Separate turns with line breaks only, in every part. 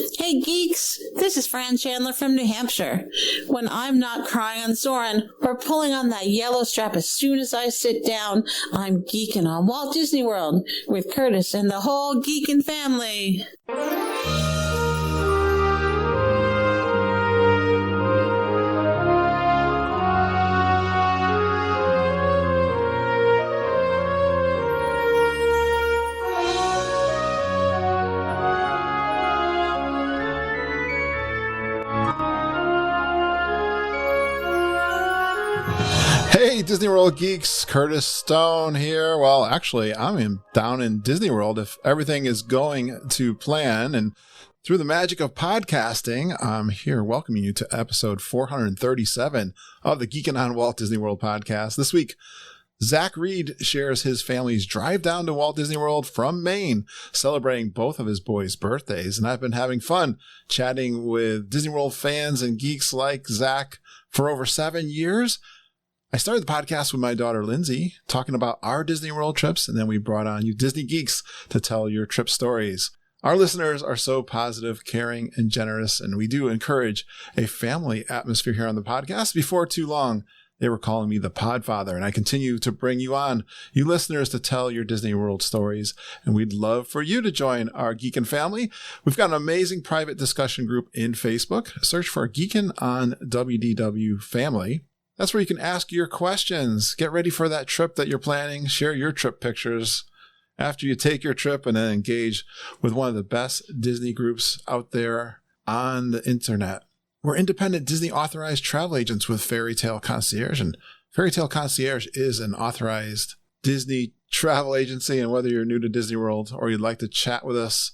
Hey geeks, this is Fran Chandler from New Hampshire. When I'm not crying on Soarin' or pulling on that yellow strap as soon as I sit down, I'm geeking on Walt Disney World with Curtis and the whole geekin' family.
Hey, Disney World geeks, Curtis Stone here. Well, actually, I'm down in Disney World if everything is going to plan. And through the magic of podcasting, I'm here welcoming you to episode 437 of the Geekin' on Walt Disney World podcast. This week, Zach Reed shares his family's drive down to Walt Disney World from Maine, celebrating both of his boys' birthdays. And I've been having fun chatting with Disney World fans and geeks like Zach for over 7 years. I started the podcast with my daughter, Lindsay, talking about our Disney World trips, and then we brought on you Disney geeks to tell your trip stories. Our listeners are so positive, caring, and generous, and we do encourage a family atmosphere here on the podcast. Before too long, they were calling me the Podfather, and I continue to bring you on, you listeners, to tell your Disney World stories, and we'd love for you to join our Geekin' family. We've got an amazing private discussion group in Facebook. Search for Geekin' on WDW Family. That's where you can ask your questions. Get ready for that trip that you're planning. Share your trip pictures after you take your trip, and then engage with one of the best Disney groups out there on the internet. We're independent Disney authorized travel agents with Fairy Tale Concierge, and Fairy Tale Concierge is an authorized Disney travel agency. And whether you're new to Disney World or you'd like to chat with us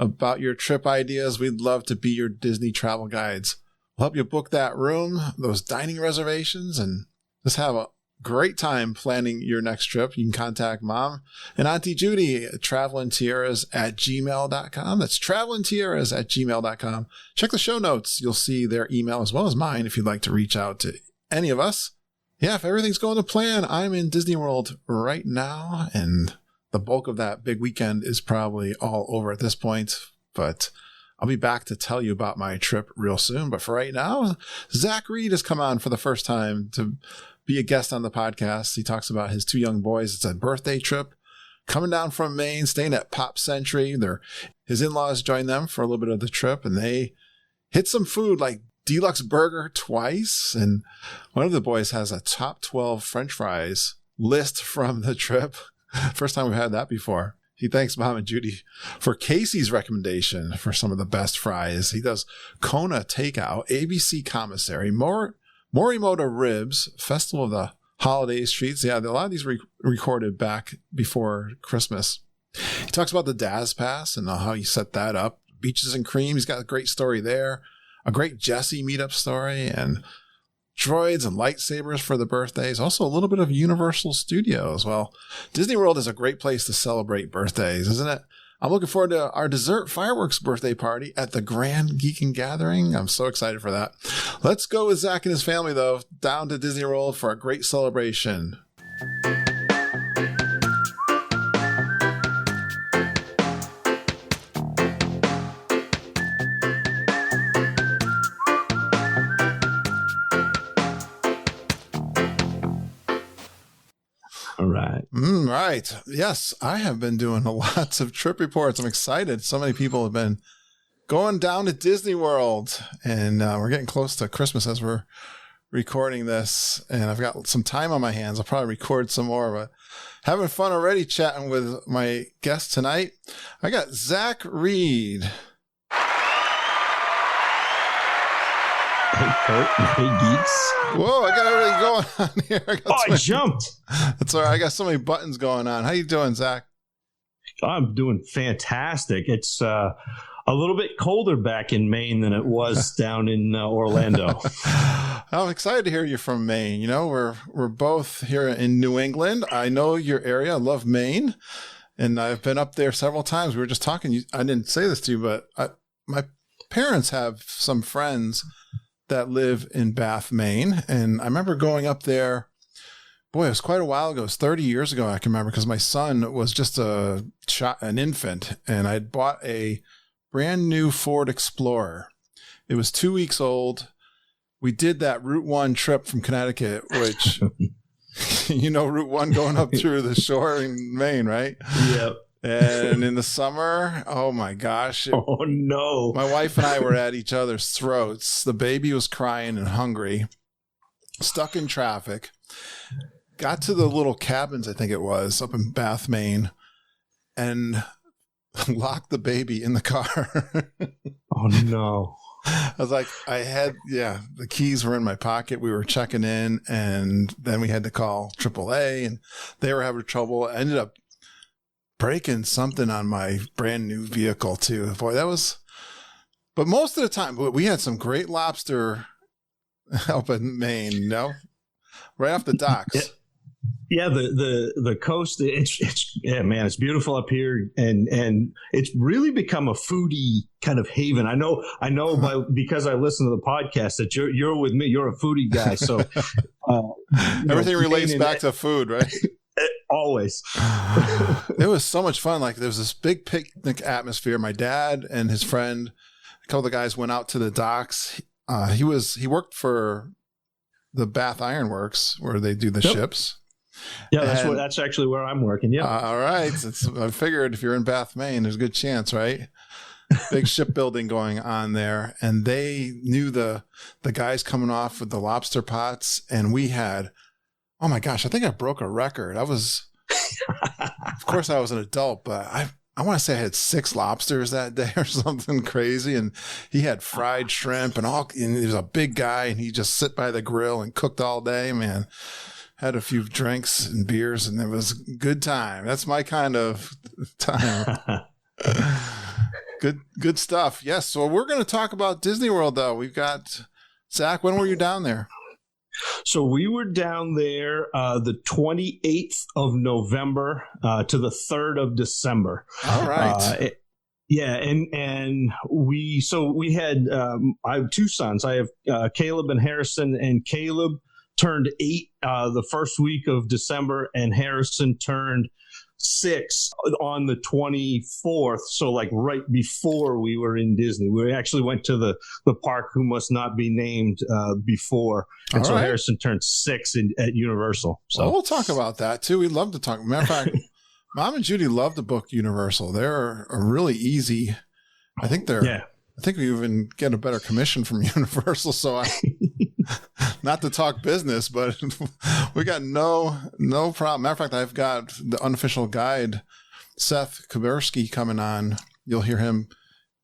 about your trip ideas, we'd love to be your Disney travel guides. We'll help you book that room, those dining reservations, and just have a great time planning your next trip. You can contact Mom and Auntie Judy at travelandtiaras@gmail.com. That's travelandtiaras@gmail.com. Check the show notes. You'll see their email as well as mine if you'd like to reach out to any of us. Yeah, if everything's going to plan, I'm in Disney World right now, and the bulk of that big weekend is probably all over at this point, but I'll be back to tell you about my trip real soon. But for right now, Zach Reed has come on for the first time to be a guest on the podcast. He talks about his two young boys. It's a birthday trip coming down from Maine, staying at Pop Century. His in-laws joined them for a little bit of the trip, and they hit some food like Deluxe Burger twice. And one of the boys has a top 12 French fries list from the trip. First time we've had that before. He thanks Mom and Judy for Casey's recommendation for some of the best fries. He does Kona Takeout, ABC Commissary, Morimoto Ribs, Festival of the Holidays Treats. Yeah, a lot of these recorded back before Christmas. He talks about the Daz Pass and how he set that up. Beaches and Cream, he's got a great story there. A great Jessie meetup story, and droids and lightsabers for the birthdays. Also a little bit of Universal Studios. Well, Disney World is a great place to celebrate birthdays, isn't it? I'm looking forward to our dessert fireworks birthday party at the Grand Geekin' Gathering. I'm so excited for that. Let's go with Zach and his family, though, down to Disney World for a great celebration. Right. Yes, I have been doing lots of trip reports. I'm excited. So many people have been going down to Disney World, and we're getting close to Christmas as we're recording this, and I've got some time on my hands. I'll probably record some more, but having fun already chatting with my guest tonight. I got Zach Reed.
Hey, Kurt. Hey, geeks.
Whoa, I got everything going on here.
I jumped.
That's all right. I got so many buttons going on. How you doing, Zach?
I'm doing fantastic. It's a little bit colder back in Maine than it was down in Orlando.
I'm excited to hear you from Maine. You know, we're both here in New England. I know your area. I love Maine, and I've been up there several times. We were just talking. I didn't say this to you, but my parents have some friends that live in Bath, Maine. And I remember going up there, boy, it was quite a while ago. It was 30 years ago, I can remember, because my son was just an infant, and I'd bought a brand new Ford Explorer. It was 2 weeks old. We did that Route 1 trip from Connecticut, which, Route 1 going up through the shore in Maine, right?
Yep.
And in the summer, oh my gosh.
Oh, no.
My wife and I were at each other's throats. The baby was crying and hungry, stuck in traffic. Got to the little cabins, I think it was, up in Bath, Maine, and locked the baby in the car.
Oh, no.
I was like, the keys were in my pocket. We were checking in, and then we had to call AAA, and they were having trouble. I ended up breaking something on my brand new vehicle, too. Boy, but most of the time, we had some great lobster up in Maine, right off the docks.
Yeah, the coast. It's beautiful up here, and it's really become a foodie kind of haven. I know, because I listen to the podcast that you're with me. You're a foodie guy, so
everything relates back to food, right?
Always.
It was so much fun. Like there was this big picnic atmosphere. My dad and his friend, a couple of the guys, went out to the docks. He worked for the Bath Iron Works where they do the ships.
Yeah, that's actually where I'm working. Yeah.
All right. I figured if you're in Bath, Maine, there's a good chance, right? Big shipbuilding going on there. And they knew the guys coming off with the lobster pots. And we had, oh my gosh, I think I broke a record. Of course I was an adult, but I want to say I had 6 lobsters that day or something crazy. And he had fried shrimp and he was a big guy and he just sit by the grill and cooked all day, man. Had a few drinks and beers, and it was a good time. That's my kind of time. Good stuff. Yes. So we're going to talk about Disney World, though. We've got Zach. When were you down there?
So we were down there the 28th of November to the 3rd of December.
All right.
And we had I have 2 sons. I have Caleb and Harrison, and Caleb turned 8 the first week of December, and Harrison turned 6 on the 24th. So like right before we were in Disney, we actually went to the park who must not be named before. And all so right. Harrison turned 6 at Universal. So
we'll talk about that too. We'd love to talk. Matter of fact, Mom and Judy love to book Universal. They're really easy. I think we even get a better commission from Universal. So not to talk business, but we got no problem. Matter of fact, I've got the unofficial guide, Seth Kuberski, coming on. You'll hear him.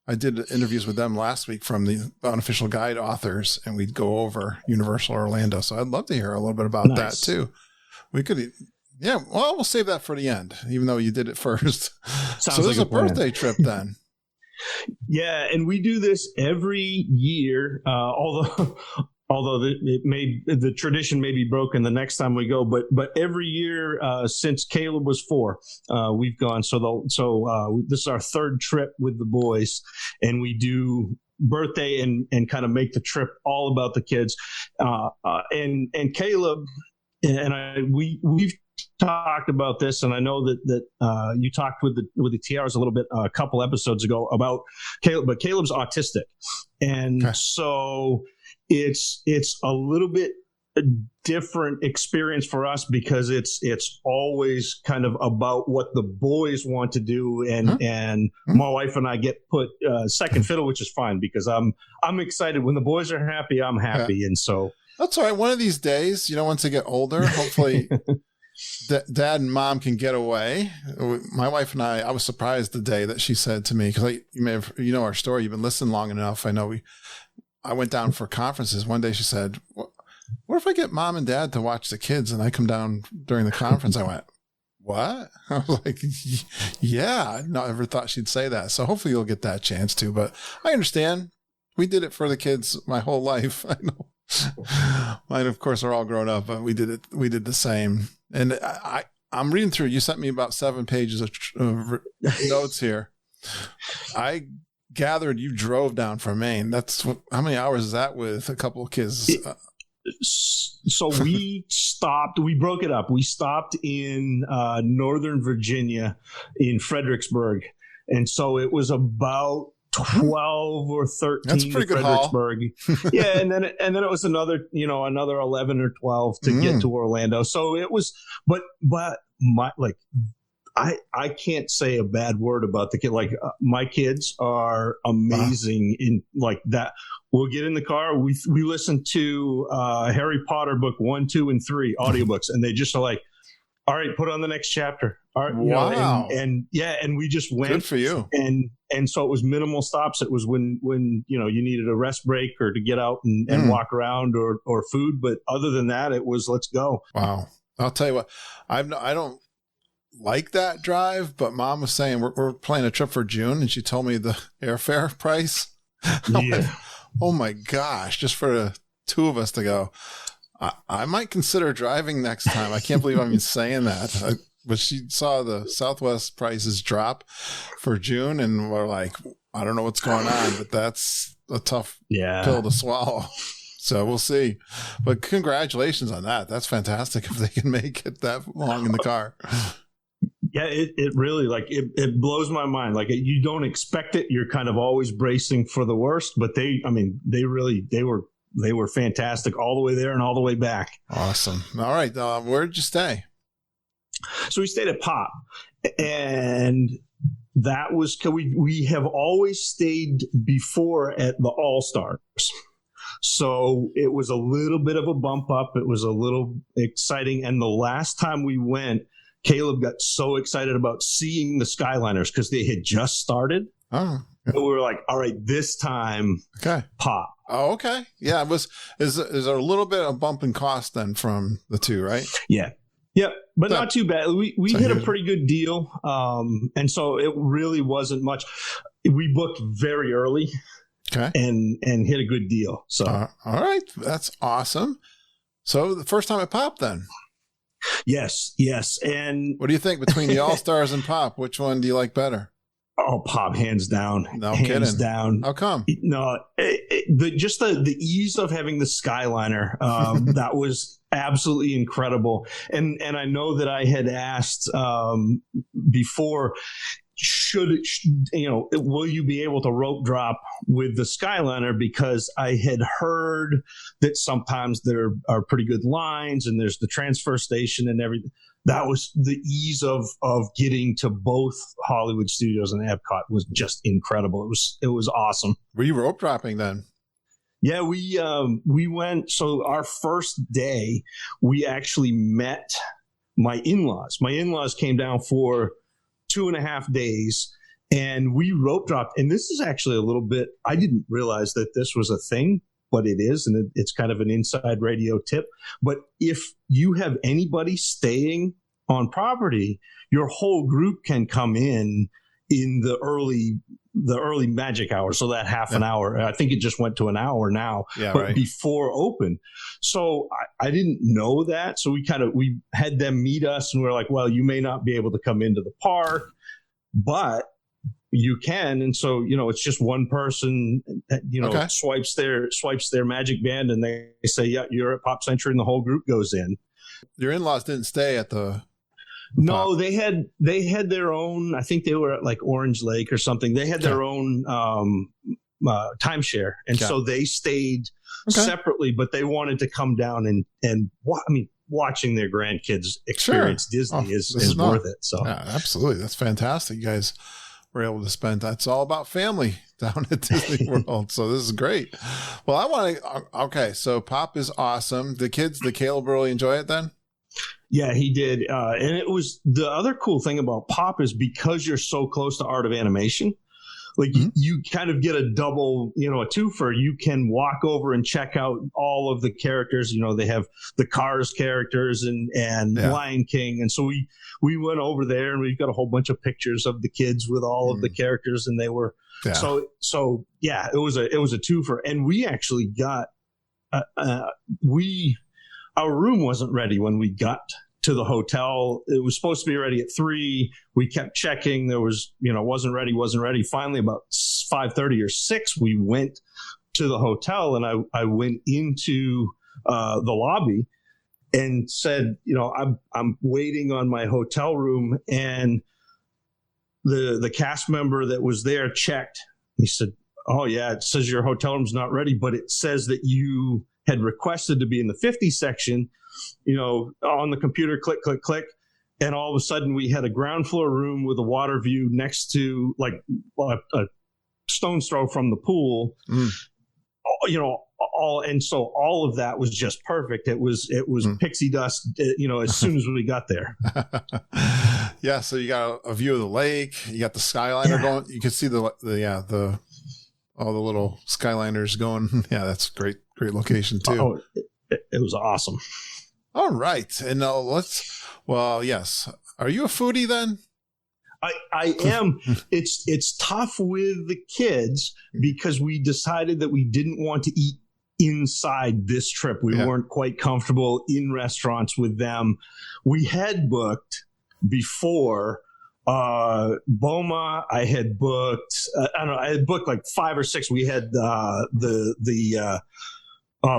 I did interviews with them last week from the unofficial guide authors, and we'd go over Universal Orlando. So I'd love to hear a little bit about that too. We could, we'll save that for the end, even though you did it first.
Sounds
so this
like
is a birthday trip then.
Yeah, and we do this every year, although the tradition may be broken the next time we go, but every year since Caleb was 4, we've gone. So this is our 3rd trip with the boys, and we do birthday and kind of make the trip all about the kids. And Caleb and we've talked about this, and I know that you talked with the Tiaras a little bit a couple episodes ago about Caleb, but Caleb's autistic, and so it's a little bit a different experience for us because it's always kind of about what the boys want to do, and my wife and I get put second fiddle, which is fine because I'm excited when the boys are happy, I'm happy, and so
that's all right. One of these days, once they get older, hopefully. Dad and Mom can get away. My wife and I was surprised the day that she said to me, because you may have, our story, you've been listening long enough. I know I went down for conferences. One day she said, what if I get Mom and Dad to watch the kids and I come down during the conference? I went, what? I was like, yeah, I never thought she'd say that. So hopefully you'll get that chance too. But I understand. We did it for the kids my whole life. I know. Mine, of course, are all grown up, but we did the same. And I'm reading through. You sent me about 7 pages of notes here. I gathered you drove down from Maine. How many hours is that with a couple of kids?
So we stopped. We broke it up. We stopped in Northern Virginia, in Fredericksburg, and so it was about 12 or 13
That's a pretty
to
good haul.
Fredericksburg. Yeah, and then it was another 11 or 12 to get to Orlando. So it was, but I can't say a bad word about the kid. Like my kids are amazing in like that. We'll get in the car. We listen to Harry Potter book 1, 2, and 3 audiobooks, and they just are like, all right, put on the next chapter. All right,
wow.
And we just went.
Good for you.
And so it was minimal stops. It was when you needed a rest break or to get out and walk around or food. But other than that, it was let's go.
Wow. I'll tell you what, I don't like that drive, but Mom was saying we're planning a trip for June, and she told me the airfare price.
Yeah.
Oh my gosh, just for the two of us to go. I might consider driving next time. I can't believe I'm even saying that. But she saw the Southwest prices drop for June, and we're like, I don't know what's going on, but that's a tough pill to swallow. So we'll see. But congratulations on that. That's fantastic if they can make it that long in the car.
Yeah, it really it blows my mind. Like you don't expect it. You're kind of always bracing for the worst, but they were fantastic all the way there and all the way back.
Awesome. All right. Where did you stay?
So we stayed at Pop, and that was we have always stayed before at the All-Stars. So it was a little bit of a bump up. It was a little exciting. And the last time we went, Caleb got so excited about seeing the Skyliners because they had just started.
Oh,
and we were like, all right, this time, Pop.
Oh, okay. Yeah. Is there a little bit of bump in cost then from the two, right?
Yeah. Yeah, but not too bad. We hit a pretty good deal. And so it really wasn't much. We booked very early.
Okay.
And hit a good deal. So
all right. That's awesome. So the first time at Pop then?
Yes. And
what do you think between the All-Stars and Pop? Which one do you like better?
Oh, Pop, hands down.
No
hands
kidding.
Down.
How come?
No, the ease of having the Skyliner, that was absolutely incredible. And I know that I had asked before, will you be able to rope drop with the Skyliner? Because I had heard that sometimes there are pretty good lines and there's the transfer station and everything. That was the ease of getting to both Hollywood Studios and Epcot was just incredible. It was awesome.
Were you rope dropping then?
Yeah, we went. So our first day, we actually met my in-laws. My in-laws came down for 2.5 days, and we rope dropped. And this is actually a little bit. I didn't realize that this was a thing, but it is, and it's kind of an inside radio tip. But if you have anybody staying on property, your whole group can come in the early magic hour. So that half an hour, I think it just went to an hour now, but before open. So I didn't know that. So we had them meet us, and we're like, well, you may not be able to come into the park, but you can. And so, it's just one person, swipes their magic band, and they say, yeah, you're at Pop Century, and the whole group goes in. Your
in-laws didn't stay at the
No, Pop. They had their own. I think they were at like Orange Lake or something. They had their own timeshare, and so they stayed separately. But they wanted to come down and watching their grandkids experience Disney is worth it. So
absolutely, that's fantastic. You guys were able to spend. That's all about family down at Disney World. So this is great. Well, I want to. Okay, so Pop is awesome. The kids, the Caleb really enjoy it then.
Yeah, he did. And it was the other cool thing about Pop is because you're so close to Art of Animation, like you kind of get a double, a twofer. You can walk over and check out all of the characters. They have the Cars characters and Lion King. And so we went over there, and we've got a whole bunch of pictures of the kids with all of the characters, and they were it was a twofer. And we actually got our room wasn't ready when we got to the hotel. It was supposed to be ready at 3. We kept checking. There was, wasn't ready. Finally, about 5:30 or 6, we went to the hotel, and I went into the lobby and said, I'm waiting on my hotel room. And the cast member that was there checked, He said, "Oh yeah, it says your hotel room's not ready, but it says that you had requested to be in the 50 section, on the computer, click, click, click." And all of a sudden we had a ground floor room with a water view next to like a stone's throw from the pool, and so all of that was just perfect. It was pixie dust, as soon as we got there.
Yeah. So you got a view of the lake, you got the Skyliner going, you can see all the little Skyliners going. Yeah. That's great location too.
Oh, it was awesome.
All right. And yes. Are you a foodie then?
I am. It's tough with the kids because we decided that we didn't want to eat inside this trip. We weren't quite comfortable in restaurants with them. We had booked before Boma. I had booked. I had booked like 5 or 6. We had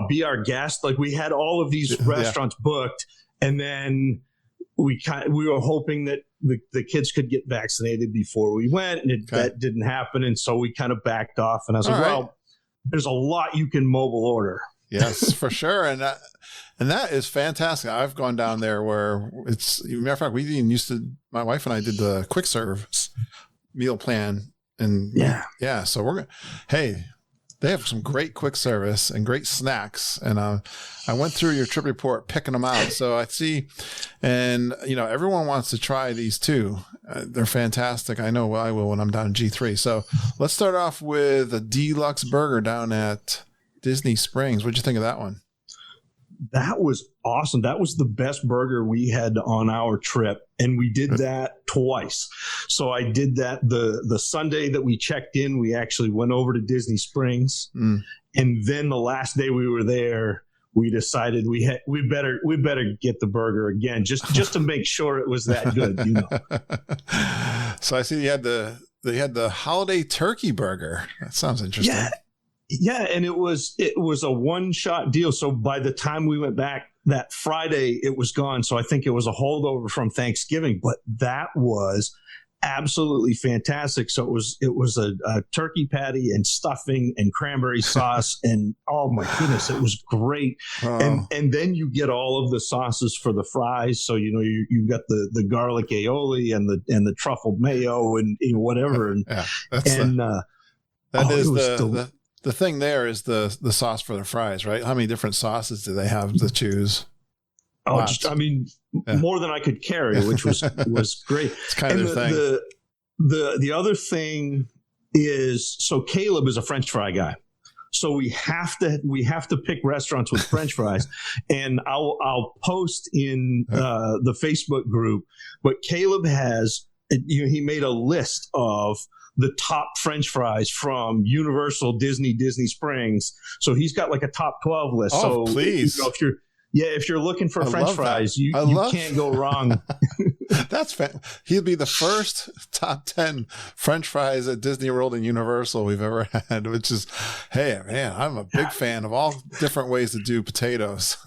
Be Our Guest. Like we had all of these restaurants booked, and then we were hoping that the kids could get vaccinated before we went, and that didn't happen. And so we kind of backed off, and I was well, there's a lot you can mobile order.
Yes, for sure. And that is fantastic. I've gone down there where matter of fact, we even my wife and I did the quick service meal plan. And so they have some great quick service and great snacks. And I went through your trip report picking them out. So I see, and everyone wants to try these too. They're fantastic. I know I will when I'm down in G3. So let's start off with a deluxe burger down at Disney Springs. What'd you think of that one?
That was awesome. That was the best burger we had on our trip. And we did that twice. So I did that the Sunday that we checked in. We actually went over to Disney Springs. And then the last day we were there, we decided we better get the burger again, just to make sure it was that good.
So I see they had the holiday turkey burger. That sounds interesting.
Yeah, and it was a one-shot deal. So by the time we went back that Friday, it was gone. So I think it was a holdover from Thanksgiving, but that was absolutely fantastic. So it was a turkey patty and stuffing and cranberry sauce, and oh my goodness, it was great. Oh. And then you get all of the sauces for the fries. So you got the garlic aioli and the truffle mayo and whatever. And
the thing there is the sauce for the fries, right? How many different sauces do they have to choose?
Oh, more than I could carry, which was great.
It's kind of the thing.
The other thing is, so Caleb is a French fry guy, so we have to pick restaurants with French fries, and I'll post in the Facebook group. But Caleb has he made a list of the top French fries from Universal, Disney Springs. So he's got like a top 12 list.
Oh, so please.
If you're looking for French fries, you can't go wrong.
He'll be the first top 10 French fries at Disney World and Universal we've ever had, which is, hey, man, I'm a big fan of all different ways to do potatoes.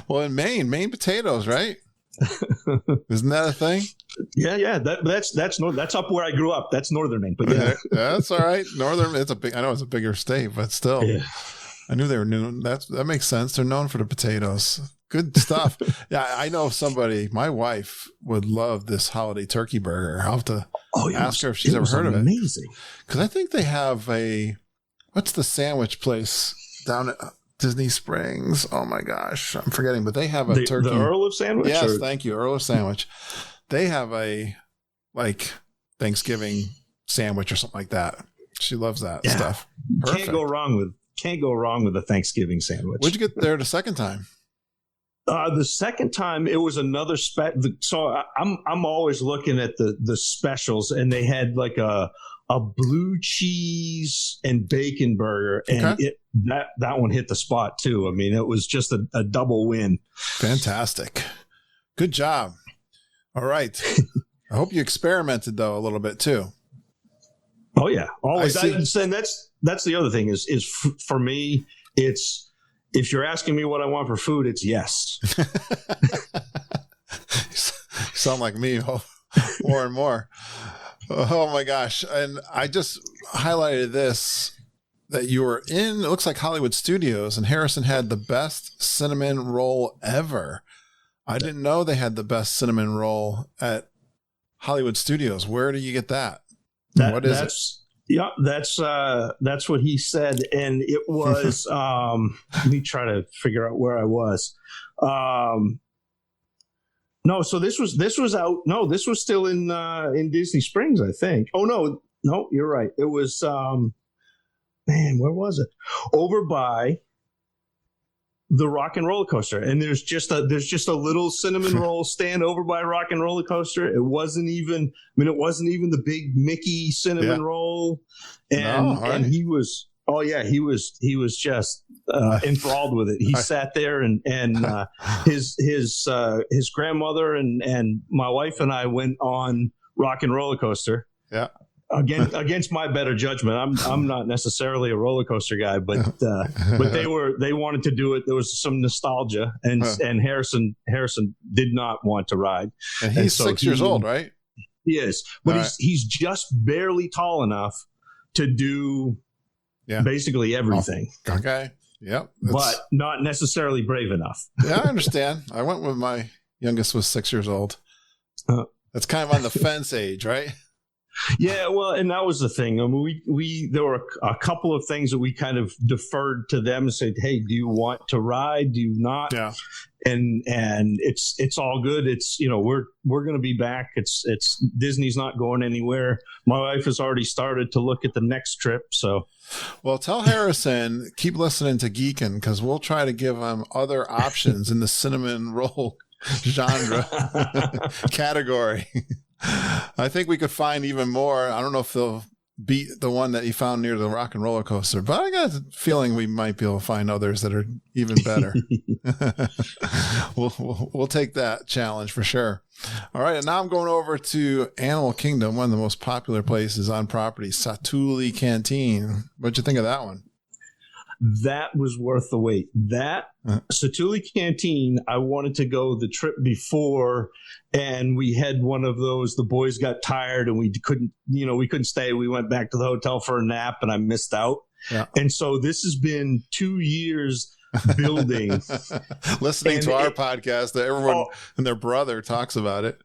Well, in Maine potatoes, right? Isn't that a thing?
Yeah. That's up where I grew up. That's northern Maine, but yeah,
that's all right. Northern, I know it's a bigger state, but still, I knew they were known. That makes sense. They're known for the potatoes. Good stuff. Yeah, I know somebody. My wife would love this holiday turkey burger. I'll have to ask her if she's ever heard of it.
Amazing,
because I think they have what's the sandwich place down at Disney Springs? Oh my gosh, I'm forgetting. But they have a turkey.
The Earl of Sandwich.
Yes, thank you, Earl of Sandwich. They have a Thanksgiving sandwich or something like that. She loves that stuff. Perfect.
Can't go wrong with a Thanksgiving sandwich.
Where'd you get there the second time?
The second time it was another so I'm always looking at the specials, and they had like a blue cheese and bacon burger, and that one hit the spot too. I mean, it was just a double win.
Fantastic. Good job. All right. I hope you experimented though a little bit too.
Oh yeah, always. And that's the other thing is for me, it's, if you're asking me what I want for food, it's yes.
You sound like me more and more. Oh my gosh. And I just highlighted this that you were in, it looks like Hollywood Studios, and Harrison had the best cinnamon roll ever. I didn't know they had the best cinnamon roll at Hollywood Studios. Where do you get that? What is it?
Yeah, that's what he said. And it was, let me try to figure out where I was. No, so this was out. No, this was still in Disney Springs, I think. Oh no, you're right. It was man, where was it? Over by the Rock and Roller Coaster, and there's just a little cinnamon roll stand over by Rock and Roller Coaster. It wasn't even the big Mickey cinnamon roll, and he was. Oh yeah, he was just enthralled with it. He sat there and his grandmother and my wife and I went on Rock and Roller Coaster.
Yeah.
Against my better judgment. I'm not necessarily a roller coaster guy, but they wanted to do it. There was some nostalgia, and Harrison did not want to ride.
And he's 6 years old, right?
He is, but he's just barely tall enough to do basically everything.
Oh, okay. Yep.
But not necessarily brave enough.
Yeah, I understand. I went with my youngest was 6 years old. That's kind of on the fence age, right?
Yeah, well, and that was the thing. I mean, we there were a couple of things that we kind of deferred to them and said, "Hey, do you want to ride? Do you not?"
Yeah.
And it's all good. It's we're going to be back. It's Disney's not going anywhere. My wife has already started to look at the next trip. So,
well, tell Harrison keep listening to Geekin' because we'll try to give him other options in the cinnamon roll genre category. I think we could find even more. I don't know if they'll beat the one that he found near the Rock and Roller Coaster, but I got a feeling we might be able to find others that are even better. We'll take that challenge for sure. All right, and now I'm going over to Animal Kingdom, one of the most popular places on property, Satuli Canteen. What'd you think of that one?
That was worth the wait. That Satuli Canteen, I wanted to go the trip before, and we had one of those. The boys got tired, and we couldn't stay. We went back to the hotel for a nap, and I missed out. Yeah. And so this has been 2 years building,
listening to our podcast that everyone and their brother talks about it.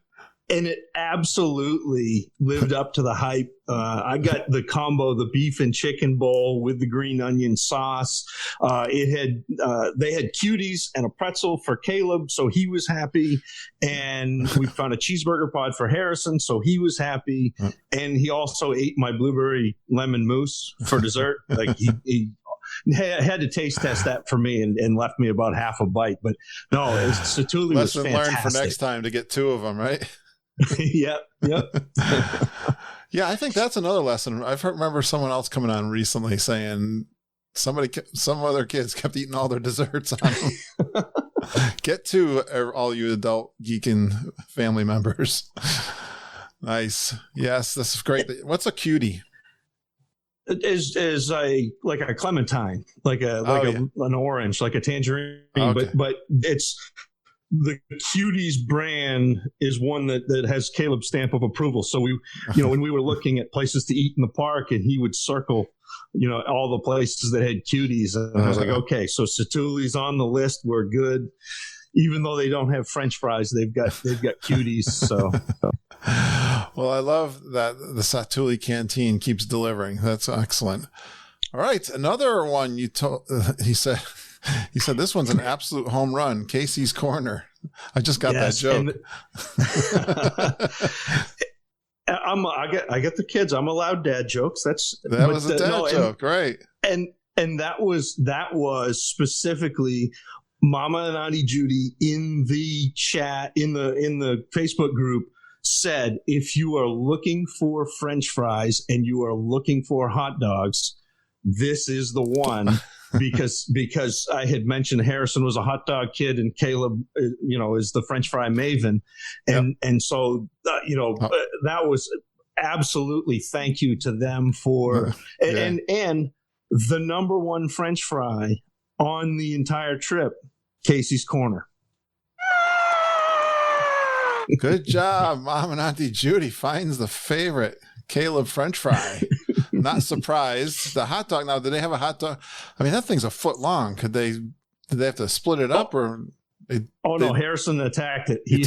And it absolutely lived up to the hype. I got the combo, the beef and chicken bowl with the green onion sauce. They had cuties and a pretzel for Caleb, so he was happy. And we found a cheeseburger pod for Harrison, so he was happy. And he also ate my blueberry lemon mousse for dessert. Like he had to taste test that for me and left me about half a bite. But no, Satuli was fantastic. Lesson learned
for next time to get two of them, right?
Yep.
Yeah, I think that's another lesson. Remember someone else coming on recently saying some other kids kept eating all their desserts on them. Get to all you adult Geekin' family members. Nice. Yes, this is great. What's a cutie?
Is like a clementine, an orange, like a tangerine, okay. but it's. The Cuties brand is one that has Caleb's stamp of approval. So we, when we were looking at places to eat in the park, and he would circle, all the places that had Cuties, and I was like, okay, so Satuli's on the list. We're good, even though they don't have French fries. They've got Cuties. So,
well, I love that the Satuli Canteen keeps delivering. That's excellent. All right, another one he said. He said, this one's an absolute home run. Casey's Corner. I just got that joke.
I get the kids. I'm allowed dad jokes. That
was a dad joke, right?
And that was specifically Mama and Auntie Judy in the chat, in the Facebook group said, if you are looking for French fries and you are looking for hot dogs, this is the one. because I had mentioned Harrison was a hot dog kid and Caleb, is the French fry maven. And so, that was absolutely thank you to them for, and the number one French fry on the entire trip, Casey's Corner.
Good job. Mom and Auntie Judy finds the favorite Caleb French fry. Not surprised. The hot dog, now, did they have a hot dog? I mean, that thing's a foot long. Did they have to split it up or?
No, Harrison attacked it. He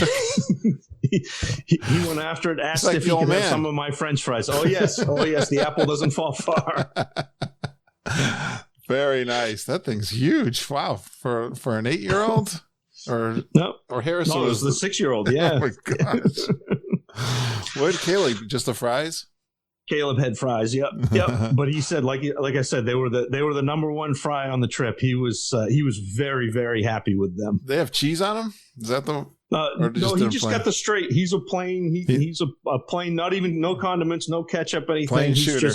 went after it, asked if he could have some of my French fries. Oh, yes. The apple doesn't fall far.
Very nice. That thing's huge. Wow. For an 8-year-old? Or Harrison?
No, it was the 6-year-old. Yeah.
Oh, my gosh. What did Caleb? Just the fries?
Caleb had fries. Yep. But he said, like I said, they were the number one fry on the trip. He was very, very happy with them.
They have cheese on them? Is that the?
No, he just got the straight. He's a plain. He's a plain. Not even no condiments, no ketchup, anything.
Plain shooter.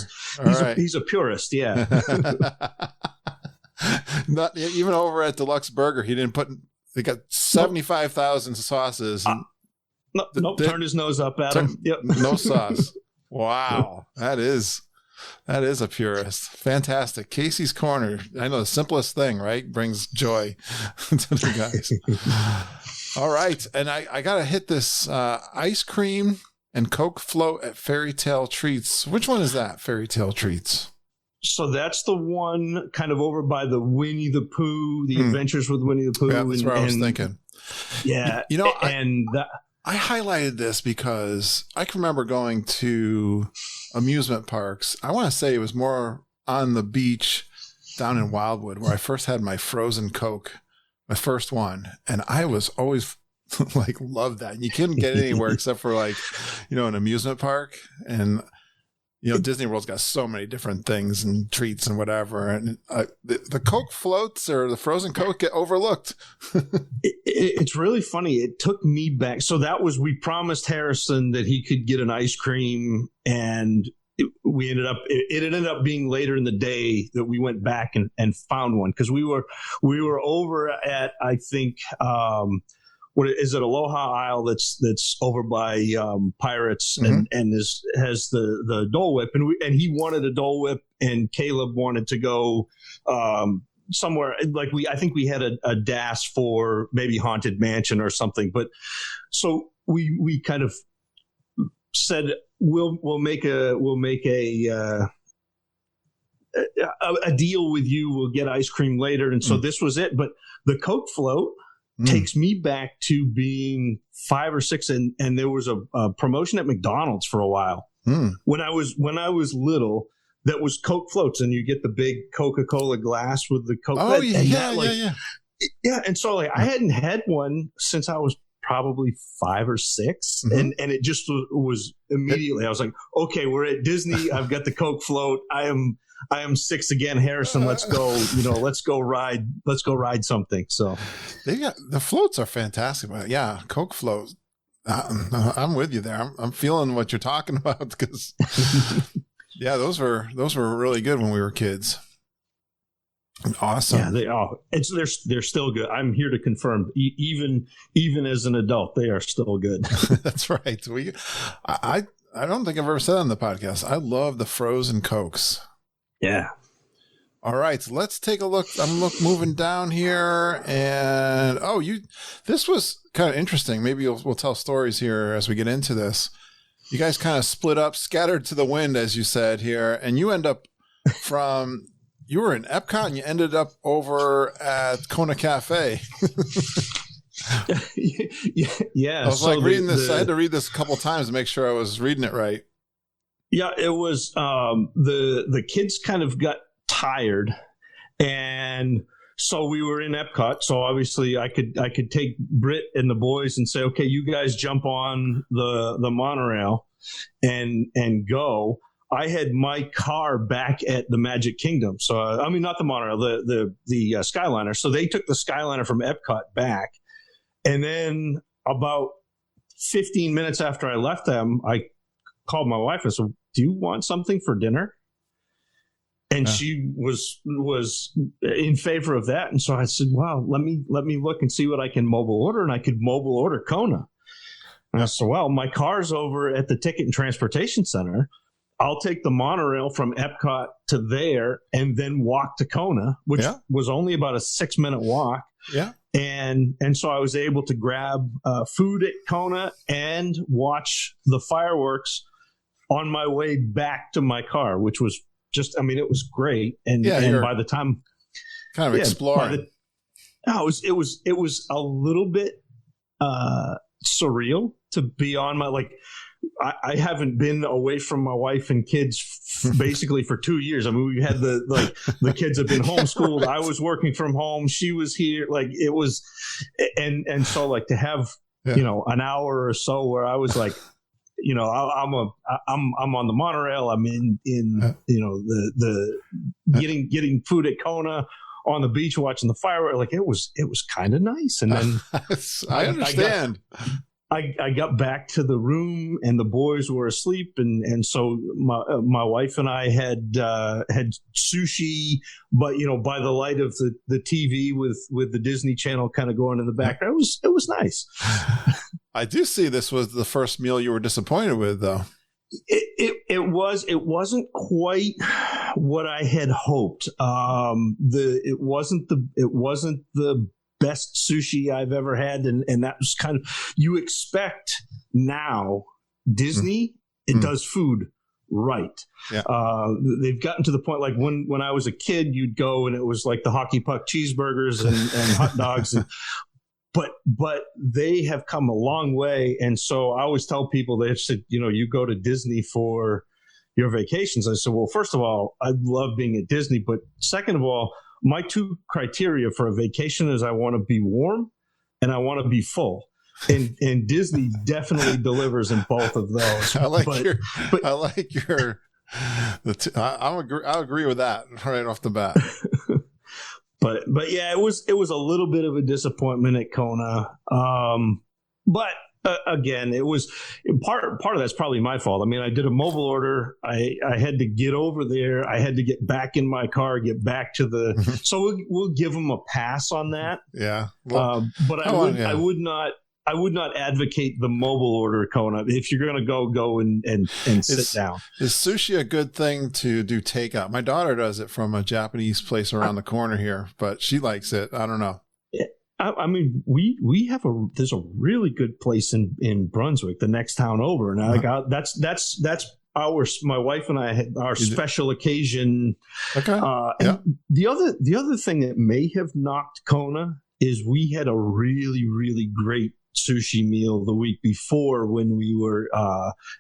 He's a purist. Yeah.
Not even over at Deluxe Burger. He didn't put. They got 75,000 sauces.
Turned his nose up at him. Yep.
No sauce. Wow, that is a purist. Fantastic. Casey's Corner. I know the simplest thing, right? Brings joy to the guys. All right, and I gotta hit this ice cream and Coke float at Fairy Tale Treats. Which one is that? Fairy Tale Treats.
So that's the one kind of over by the Winnie the Pooh, the Adventures with Winnie the Pooh.
Yeah, that's what I was thinking.
Yeah,
I highlighted this because I can remember going to amusement parks. I want to say it was more on the beach down in Wildwood where I first had my frozen Coke, my first one. And I was always like, loved that. And you couldn't get it anywhere except for like, an amusement park. And, Disney World's got so many different things and treats and whatever. And the Coke floats or the frozen Coke get overlooked.
It's really funny. It took me back. So we promised Harrison that he could get an ice cream, and it ended up being later in the day that we went back and found one, because we were over at, I think, what is it, Aloha Isle that's over by Pirates and has the Dole Whip, and he wanted a Dole Whip, and Caleb wanted to go somewhere like I think we had a DAS for maybe Haunted Mansion or something. But so we kind of said we'll make a deal with you. We'll get ice cream later, and so this was it. But the Coke float takes me back to being 5 or 6, and there was a promotion at McDonald's for a while when I was little. That was Coke floats, and you get the big Coca-Cola glass with the Coke.
Oh,
yeah. And so I hadn't had one since I was probably 5 or 6, and it just was immediately. I was like, okay, we're at Disney. I've got the Coke float. I am 6 again, Harrison. Let's go. Let's go ride something. So
the floats are fantastic. But yeah, Coke float. I'm with you there. I'm feeling what you're talking about, because yeah, those were really good when we were kids. Awesome.
Yeah, they are. They're still good. I'm here to confirm. Even as an adult, they are still good.
That's right. I don't think I've ever said on the podcast, I love the frozen Cokes.
Yeah.
All right, let's take a look. I'm moving down here, and this was kind of interesting. Maybe we'll tell stories here as we get into this. You guys kind of split up, scattered to the wind, as you said here, and you end up you were in Epcot and you ended up over at Kona Cafe.
Yeah.
I was reading this. I had to read this a couple times to make sure I was reading it right.
Yeah, it was the kids kind of got tired, and so we were in Epcot. So obviously I could take Britt and the boys and say, okay, you guys jump on the monorail and go. I had my car back at the Magic Kingdom. So, I mean, not the monorail, the Skyliner. So they took the Skyliner from Epcot back. And then about 15 minutes after I left them, I called my wife and said, do you want something for dinner? And she was in favor of that. And so I said, well, let me look and see what I can mobile order. And I could mobile order Kona. And I said, well, my car's over at the Ticket and Transportation Center. I'll take the monorail from Epcot to there and then walk to Kona, which was only about a 6-minute walk.
Yeah.
And so I was able to grab food at Kona and watch the fireworks on my way back to my car, which was just, I mean, it was great. And by the time
kind of exploring,
it was a little bit surreal to be on my, like, I haven't been away from my wife and kids basically for 2 years. I mean, we had the kids have been homeschooled. I was working from home. She was here. Like, it was, and so, like, to have, an hour or so where I was like, I'm on the monorail. I'm in the getting food at Kona, on the beach watching the fireworks. Like, it was kind of nice. And then
I understand.
I got back to the room and the boys were asleep, and so my wife and I had sushi, but by the light of the TV with the Disney Channel kind of going in the background. It was nice.
I do see this was the first meal you were disappointed with, though.
It wasn't quite what I had hoped. It wasn't the best sushi I've ever had, and that was kind of, you expect now Disney it does food right.
Yeah.
They've gotten to the point, like when I was a kid, you'd go and it was like the hockey puck cheeseburgers and hot dogs, but they have come a long way. And so I always tell people, they said, you go to Disney for your vacations. I said, well, first of all, I love being at Disney, but second of all, my two criteria for a vacation is I want to be warm and I want to be full. And Disney definitely delivers in both of those.
I'll agree with that right off the bat.
But yeah, it was a little bit of a disappointment at Kona. But again, it was part of that's probably my fault. I mean, I did a mobile order. I had to get over there. I had to get back in my car, get back to the. So we'll give them a pass on that.
Yeah.
Well, but I would not advocate the mobile order, Kona. If you're going to go and sit down.
Is sushi a good thing to do takeout? My daughter does it from a Japanese place around the corner here, but she likes it. I don't know.
I mean, there's a really good place in Brunswick, the next town over, and that's my wife and I had our special occasion.
Okay.
And the other thing that may have knocked Kona is we had a really, really great sushi meal the week before when we were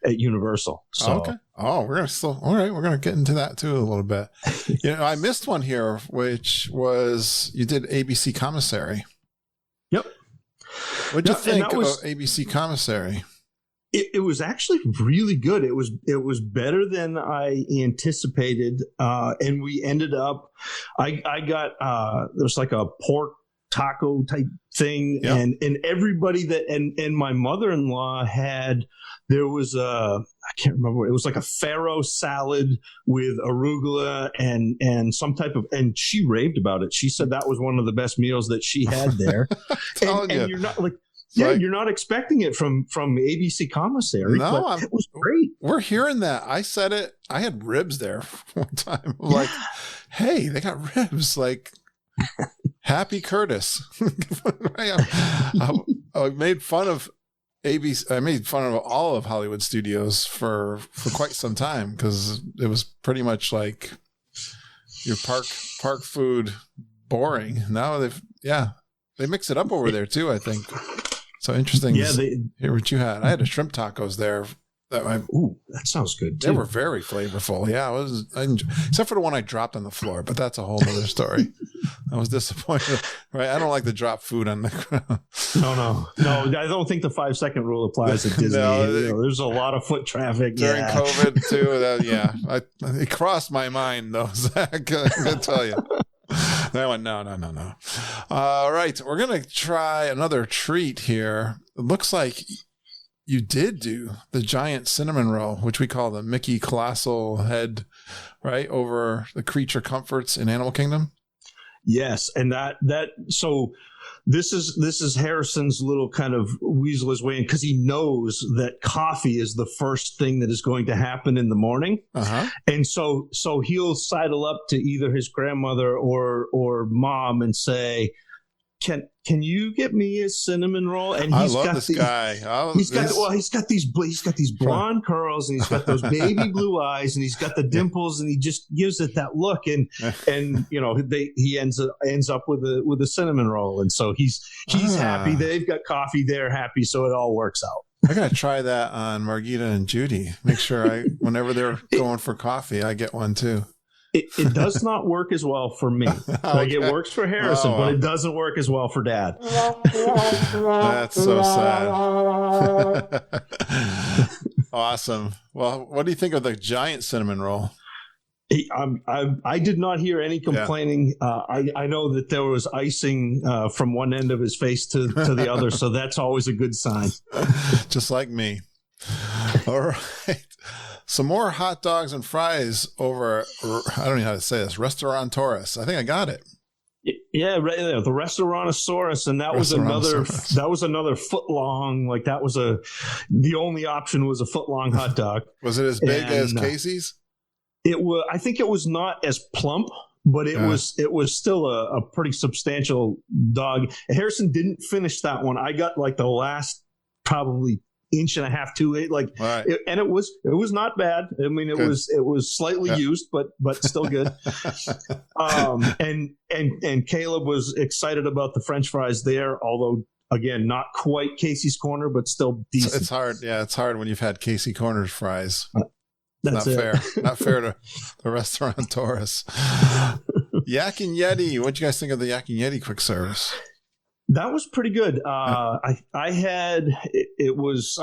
at Universal. So.
Okay. Oh, we're gonna get into that too a little bit. I missed one here, which was you did ABC Commissary.
Yep.
What'd you think of ABC Commissary?
It was actually really good. It was better than I anticipated, and we ended up. I got there's like a pork taco type thing, and everybody and my mother-in-law had. There was I can't remember. It was like a farro salad with arugula and some type of, and she raved about it. She said that was one of the best meals that she had there. and you're not like, you're not expecting it from ABC Commissary.
No,
but it was great.
We're hearing that. I said it. I had ribs there one time. I'm like, hey, they got ribs. Like, Happy Curtis. I made fun of ABC. I made fun of all of Hollywood studios for quite some time because it was pretty much like your park food boring. Now they mix it up over there too, I think. So interesting. Yeah, hear what you had. I had a shrimp tacos there.
That sounds good too.
They were very flavorful. Yeah, except for the one I dropped on the floor, but that's a whole other story. I was disappointed. Right, I don't like to drop food on the ground.
No. I don't think the 5-second rule applies at Disney. There's a lot of foot traffic
during COVID too. It crossed my mind though, Zach. I can tell you. I went, no. All right, we're gonna try another treat here. It looks like you did do the giant cinnamon roll, which we call the Mickey Colossal Head, right, over the Creature Comforts in Animal Kingdom.
Yes, and so this is Harrison's little kind of weasel his way in because he knows that coffee is the first thing that is going to happen in the morning, and so he'll sidle up to either his grandmother or mom and say, can you get me a cinnamon roll? And
I love this guy.
He's got these blonde curls, and he's got those baby blue eyes, and he's got the dimples, and he just gives it that look. And he ends up with a cinnamon roll, and so he's happy. They've got coffee, they're happy, so it all works out.
I gotta try that on Margita and Judy. Make sure whenever they're going for coffee, I get one too.
It does not work as well for me. Like it works for Harrison, but it doesn't work as well for Dad.
That's so sad. Awesome. Well, what do you think of the giant cinnamon roll?
I did not hear any complaining. Yeah. I know that there was icing from one end of his face to the other, so that's always a good sign.
Just like me. All right. Some more hot dogs and fries over, I don't know how to say this, Restaurantosaurus. I think I got it.
Yeah, the Restaurantosaurus, and that was another foot long. Like that was the only option was a foot long hot dog.
Was it as big as Casey's?
It was. I think it was not as plump, but it was still a pretty substantial dog. Harrison didn't finish that one. I got like the last probably inch and a half to it, like, right. And it was not bad. I mean, it was slightly used, but still good. And Caleb was excited about the French fries there, although again, not quite Casey's Corner, but still decent.
It's hard. Yeah, it's hard when you've had Casey Corner's fries.
That's
not fair. Not fair to the Restaurantosaurus. Yak and Yeti. What do you guys think of the Yak and Yeti quick service?
That was pretty good. I had it was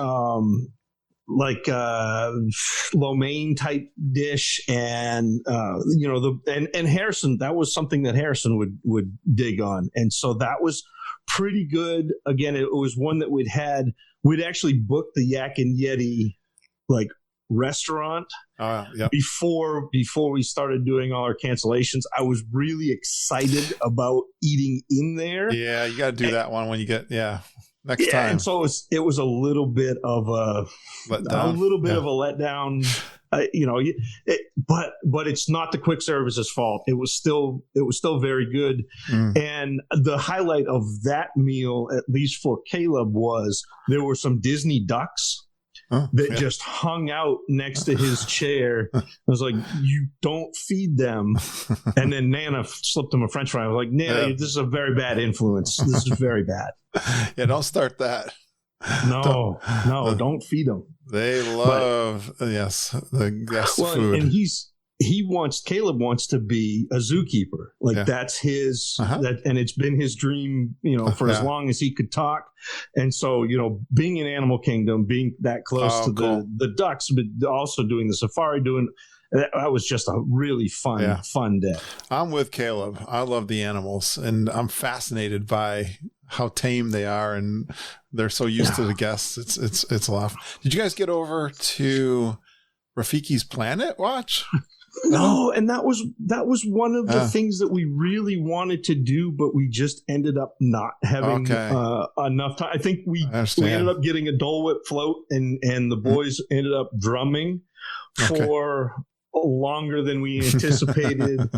like lo mein type dish, and and Harrison, that was something that Harrison would dig on, and so that was pretty good. Again, it was one that we'd actually booked the Yak and Yeti like restaurant before we started doing all our cancellations. I was really excited about eating in there.
Yeah, you got to do that one when you get next time.
And so it was a little bit of a letdown. But it's not the quick service's fault. It was still very good. And the highlight of that meal, at least for Caleb, was there were some Disney ducks that just hung out next to his chair. I was like, you don't feed them. And then Nana slipped him a French fry. I was like, Nana, this is a very bad influence. This is very bad.
Yeah, don't start that.
Don't feed them.
They love, the guest food.
And Caleb wants to be a zookeeper. Like that's his, and it's been his dream, for as long as he could talk. And so, being in Animal Kingdom, being that close to the ducks, but also doing the safari, that was just a really fun day.
I'm with Caleb. I love the animals, and I'm fascinated by how tame they are, and they're so used to the guests. It's a lot. Did you guys get over to Rafiki's Planet watch?
No, and that was one of the things that we really wanted to do, but we just ended up not having enough time. I think we ended up getting a Dole Whip float, and the boys ended up drumming for longer than we anticipated.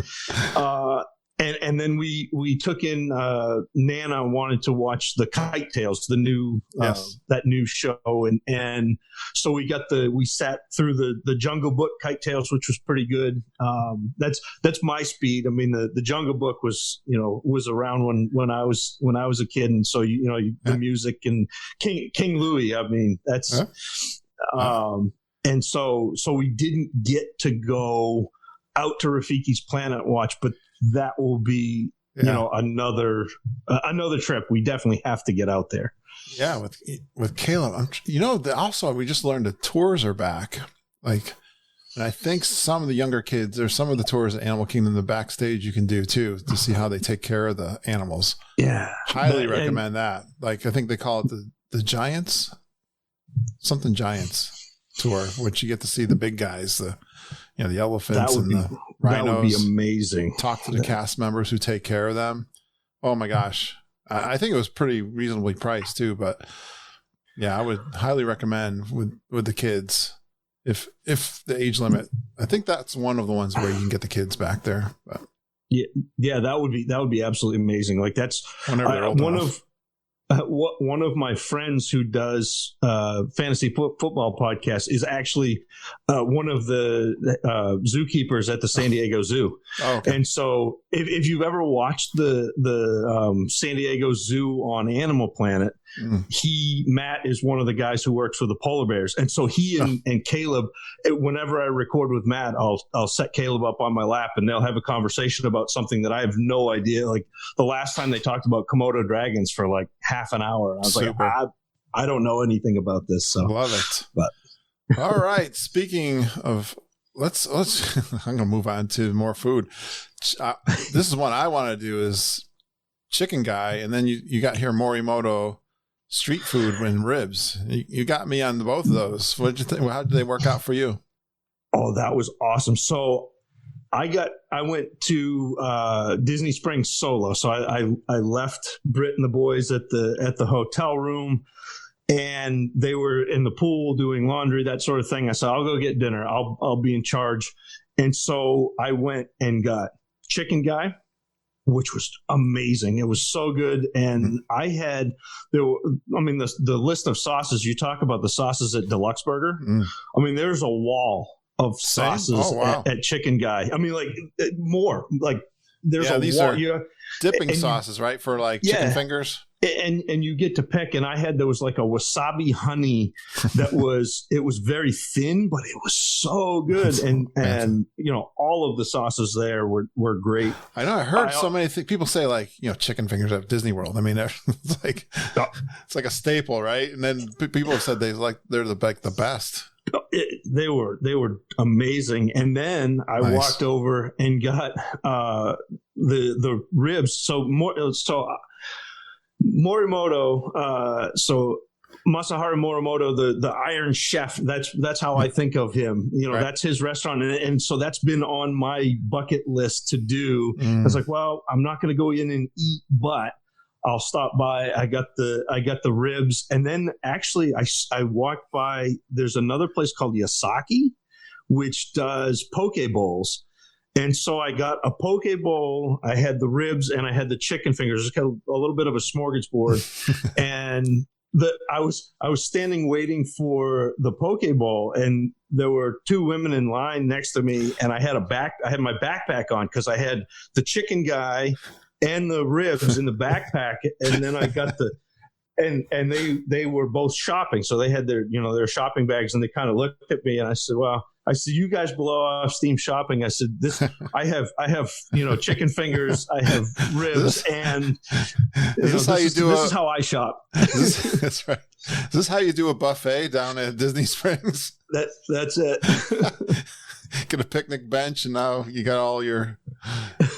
And then we took in Nana wanted to watch the Kite Tales, the new that new show, and so we sat through the Jungle Book Kite Tales, which was pretty good. That's my speed. I mean, the Jungle Book was around when I was a kid, and so the music and King Louie. I mean, that's and so we didn't get to go out to Rafiki's Planet watch, but that will be another trip. We definitely have to get out there.
Yeah, with Caleb, also we just learned the tours are back. Like, and I think some of the younger kids, there's some of the tours at Animal Kingdom, the backstage you can do too, to see how they take care of the animals.
Yeah,
highly recommend that. Like, I think they call it the Giants, something Giants tour, which you get to see the big guys, the elephants and the rhinos.
That would be amazing.
Talk to the cast members who take care of them. Oh my gosh. I think it was pretty reasonably priced too, but I would highly recommend with the kids if the age limit, I think that's one of the ones where you can get the kids back there. But.
Yeah, that would be absolutely amazing. Like that's one of my friends who does fantasy football podcast is actually one of the zookeepers at the San Diego Zoo.
Oh, okay.
And so if you've ever watched the San Diego Zoo on Animal Planet, Matt is one of the guys who works for the polar bears. And so he and Caleb, whenever I record with Matt, I'll set Caleb up on my lap and they'll have a conversation about something that I have no idea. Like the last time they talked about Komodo dragons for like half an hour. I was
Super.
like, I don't know anything about this. So
love it.
But
all right. Speaking of, let's I'm going to move on to more food. This is one I want to do is chicken guy. And then you got here Morimoto street food and ribs. You got me on both of those. What did you think? How did they work out for you?
Oh, that was awesome. So I went to Disney Springs solo. So I left Britt and the boys at the hotel room, and they were in the pool doing laundry, that sort of thing. I said, I'll go get dinner. I'll be in charge. And so I went and got chicken guy, which was amazing. It was so good. And I had, the list of sauces, you talk about the sauces at Deluxe Burger. I mean, there's a wall of sauces at Chicken Guy. I mean, like more, like there's a
these
wall.
Are dipping sauces, right? For like chicken fingers.
And you get to pick, and there was like a wasabi honey that it was very thin, but it was so good. And all of the sauces there were great.
I know. I heard so many people say like, chicken fingers at Disney World. I mean, it's like a staple, right? And then people have said they're the best.
They were amazing. And then I walked over and got the ribs. So Morimoto, so Masaharu Morimoto, the Iron Chef, that's how I think of him. Right. That's his restaurant. And so that's been on my bucket list to do. I was like, well, I'm not going to go in and eat, but I'll stop by. I got the ribs. And then actually I walked by, there's another place called Yasaki, which does poke bowls. And so I got a poke bowl, I had the ribs, and I had the chicken fingers. It's kind of a little bit of a smorgasbord. And I was standing waiting for the poke bowl, and there were two women in line next to me, and I had my backpack on because I had the chicken guy and the ribs in the backpack, and then I got and they were both shopping, so they had their shopping bags, and they kind of looked at me, and I said, well. You guys blow off steam shopping. I said, I have chicken fingers, I have ribs, and this is how I shop.
That's right. Is this how you do a buffet down at Disney Springs?
That's it.
Get a picnic bench, and now you got all your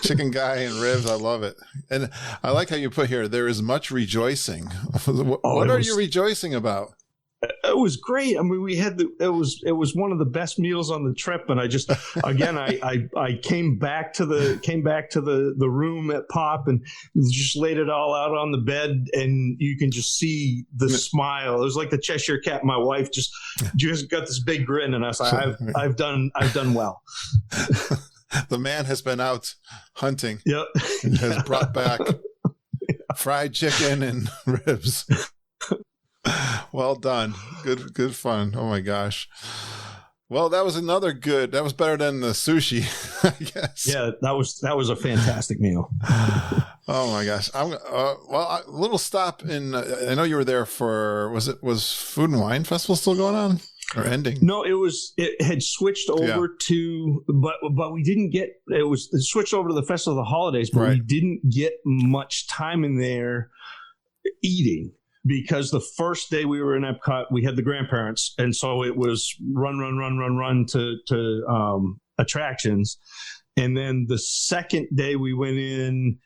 chicken guy and ribs. I love it. And I like how you put here, there is much rejoicing. What are you rejoicing about?
It was great. I mean, it was one of the best meals on the trip. And I just, again, I came back to the room at Pop and just laid it all out on the bed, and you can just see the smile. It was like the Cheshire Cat. My wife just got this big grin, and I was like, I've done well.
The man has been out hunting.
Yep.
And has brought back fried chicken and ribs. Well done. Good fun. Oh my gosh. Well, that was that was better than the sushi, I guess.
Yeah, that was a fantastic meal.
Oh my gosh. A little stop in, I know you were there for, was Food and Wine Festival still going on or ending?
No, it had switched over to, but we didn't get, it switched over to the Festival of the Holidays, but we didn't get much time in there eating. Because the first day we were in Epcot, we had the grandparents, and so it was run to attractions. And then the second day we went in,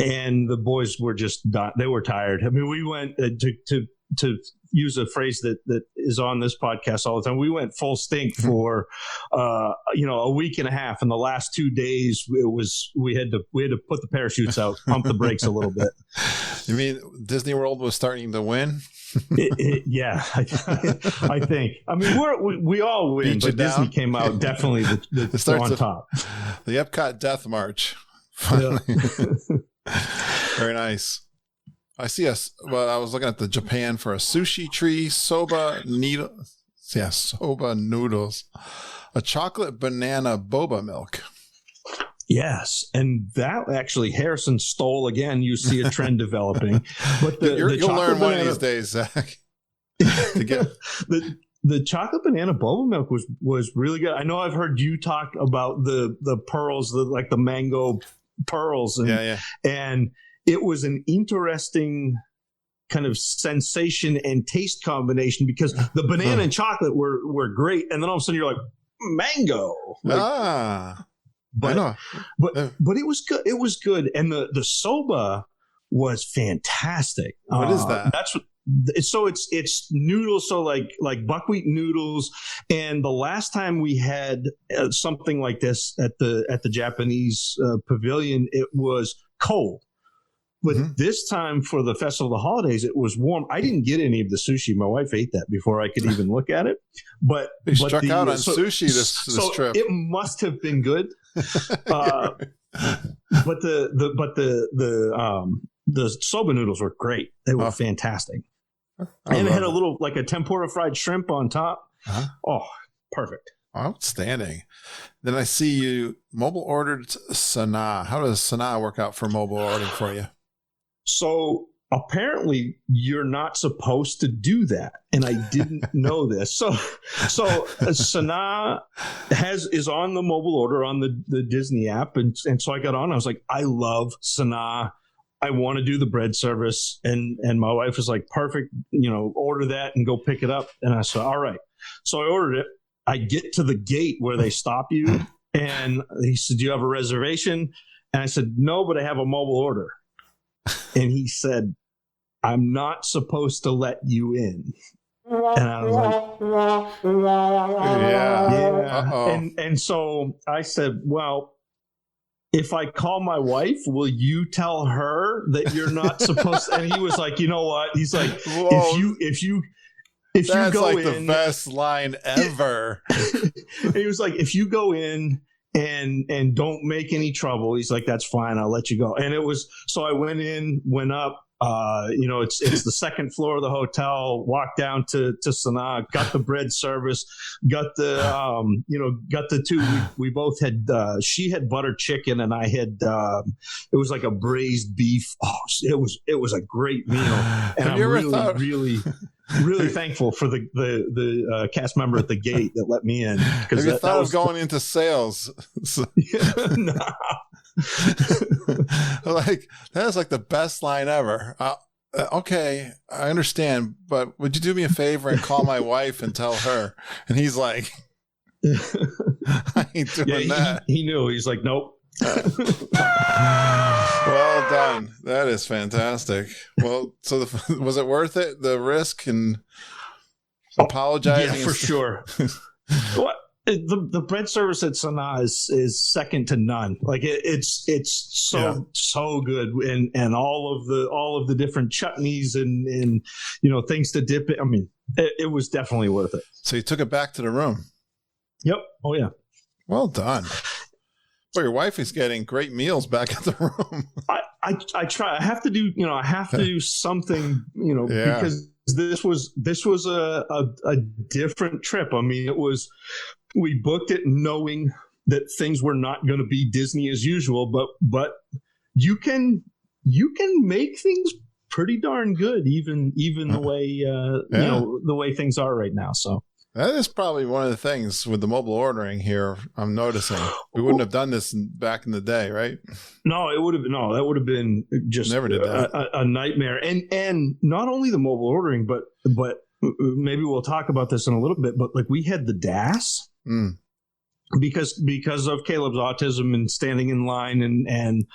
and the boys were just done. They were tired. I mean, we went to use a phrase that is on this podcast all the time. We went full stink for a week and a half, and the last 2 days we had to put the parachutes out, pump the brakes a little bit.
You mean Disney World was starting to win?
Yeah, I think. I mean, we all win, but Disney came out definitely on top.
The Epcot Death March Finally. Very nice. I see well, I was looking at the Japan for a sushi tree, soba noodles, a chocolate banana boba milk.
Yes, and that actually Harrison stole again. You see a trend developing, but
you'll learn one of these days, Zach. To get
the chocolate banana boba milk was really good. I know I've heard you talk about the pearls, like the mango pearls, and it was an interesting kind of sensation and taste combination because the banana and chocolate were great, and then all of a sudden you're like mango. But it was good. It was good, and the soba was fantastic.
What is that?
That's what. So it's noodles, so like buckwheat noodles. And the last time we had something like this at the Japanese pavilion, it was cold. But this time for the Festival of the Holidays, it was warm. I didn't get any of the sushi. My wife ate that before I could even look at it. But
you struck out on sushi this trip.
It must have been good. But the soba noodles were great. They were fantastic. And it had a little, like a tempura fried shrimp on top.
Uh-huh.
Oh, perfect.
Outstanding. Then I see you mobile ordered Sanaa. How does Sanaa work out for mobile ordering for you?
So apparently you're not supposed to do that. And I didn't know this. So Sanaa is on the mobile order on the Disney app. And so I got on. I was like, I love Sanaa. I want to do the bread service. And my wife was like, perfect, order that and go pick it up. And I said, all right. So I ordered it. I get to the gate where they stop you. And he said, do you have a reservation? And I said, no, but I have a mobile order. And he said, I'm not supposed to let you in. And I was like, yeah. And so I said, well, if I call my wife, will you tell her that you're not supposed to? And he was like, you know what? He's like, if you
that's
go
like
in,
the best line ever.
He was like, if you go in and don't make any trouble, he's like, that's fine. I'll let you go. And it was, so I went up, it's the second floor of the hotel, walked down to Sanaa, got the bread service, got the two, we both had, she had butter chicken and I had, it was like a braised beef. Oh, it was a great meal. And I'm really thankful for the cast member at the gate that let me in.
Have you thought of going into sales?
No.
Like, that is like the best line ever. Okay, I understand, but would you do me a favor and call my wife and tell her? And he's like, I ain't doing that.
He knew. He's like, nope.
Well done. That is fantastic. Well, so was it worth it? The risk and apologizing?
Yeah, for sure. What? The bread service at Sanaa is second to none. Like it's so good, and all of the different chutneys and things to dip it. I mean, it was definitely worth it.
So you took it back to the room.
Yep. Oh yeah.
Well done. Well, your wife is getting great meals back at the room.
I try. I have to do. I have to do something. Because this was a different trip. I mean, we booked it knowing that things were not going to be Disney as usual, but you can make things pretty darn good, even the way the way things are right now. So
that is probably one of the things with the mobile ordering here. I'm noticing we wouldn't have done this back in the day, right?
No, that would have been just
never did that.
A nightmare. And not only the mobile ordering, but maybe we'll talk about this in a little bit. But like we had the DAS. Because of Caleb's autism and standing in line and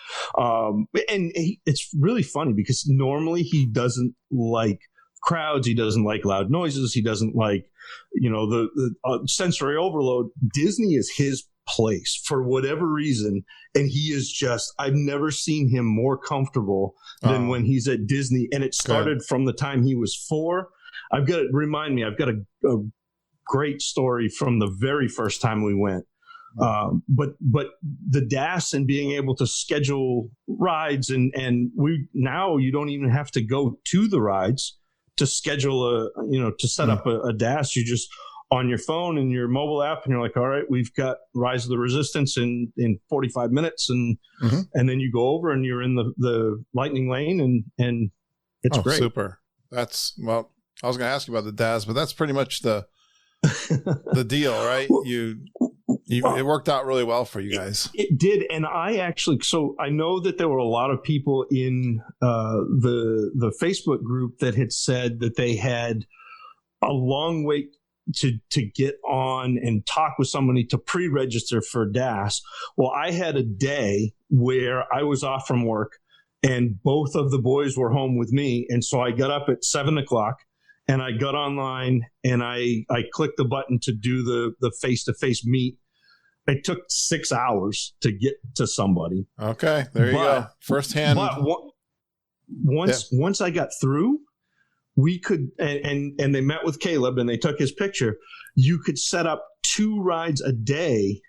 it's really funny because normally he doesn't like crowds, he doesn't like loud noises, he doesn't like the sensory overload. Disney is his place for whatever reason, and he is just, I've never seen him more comfortable than when he's at Disney. And it started from the time he was 4. I've got a great story from the very first time we went. But the DAS and being able to schedule rides and now you don't even have to go to the rides to schedule to set up a DAS. You just on your phone and your mobile app, and you're like, all right, we've got Rise of the Resistance in 45 minutes, and then you go over and you're in the lightning lane, and it's great.
Super. That's, well, I was going to ask you about the DAS, but that's pretty much the deal, right? It worked out really well for you guys.
It did, and so I know that there were a lot of people in the Facebook group that had said that they had a long wait to get on and talk with somebody to pre-register for DAS. Well, I had a day where I was off from work and both of the boys were home with me. And so I got up at 7:00 and I got online and I clicked the button to do the face-to-face meet. It took 6 hours to get to somebody.
Okay, there you go. Firsthand.
But once I got through, we could, and they met with Caleb and they took his picture. You could set up 2 rides a day,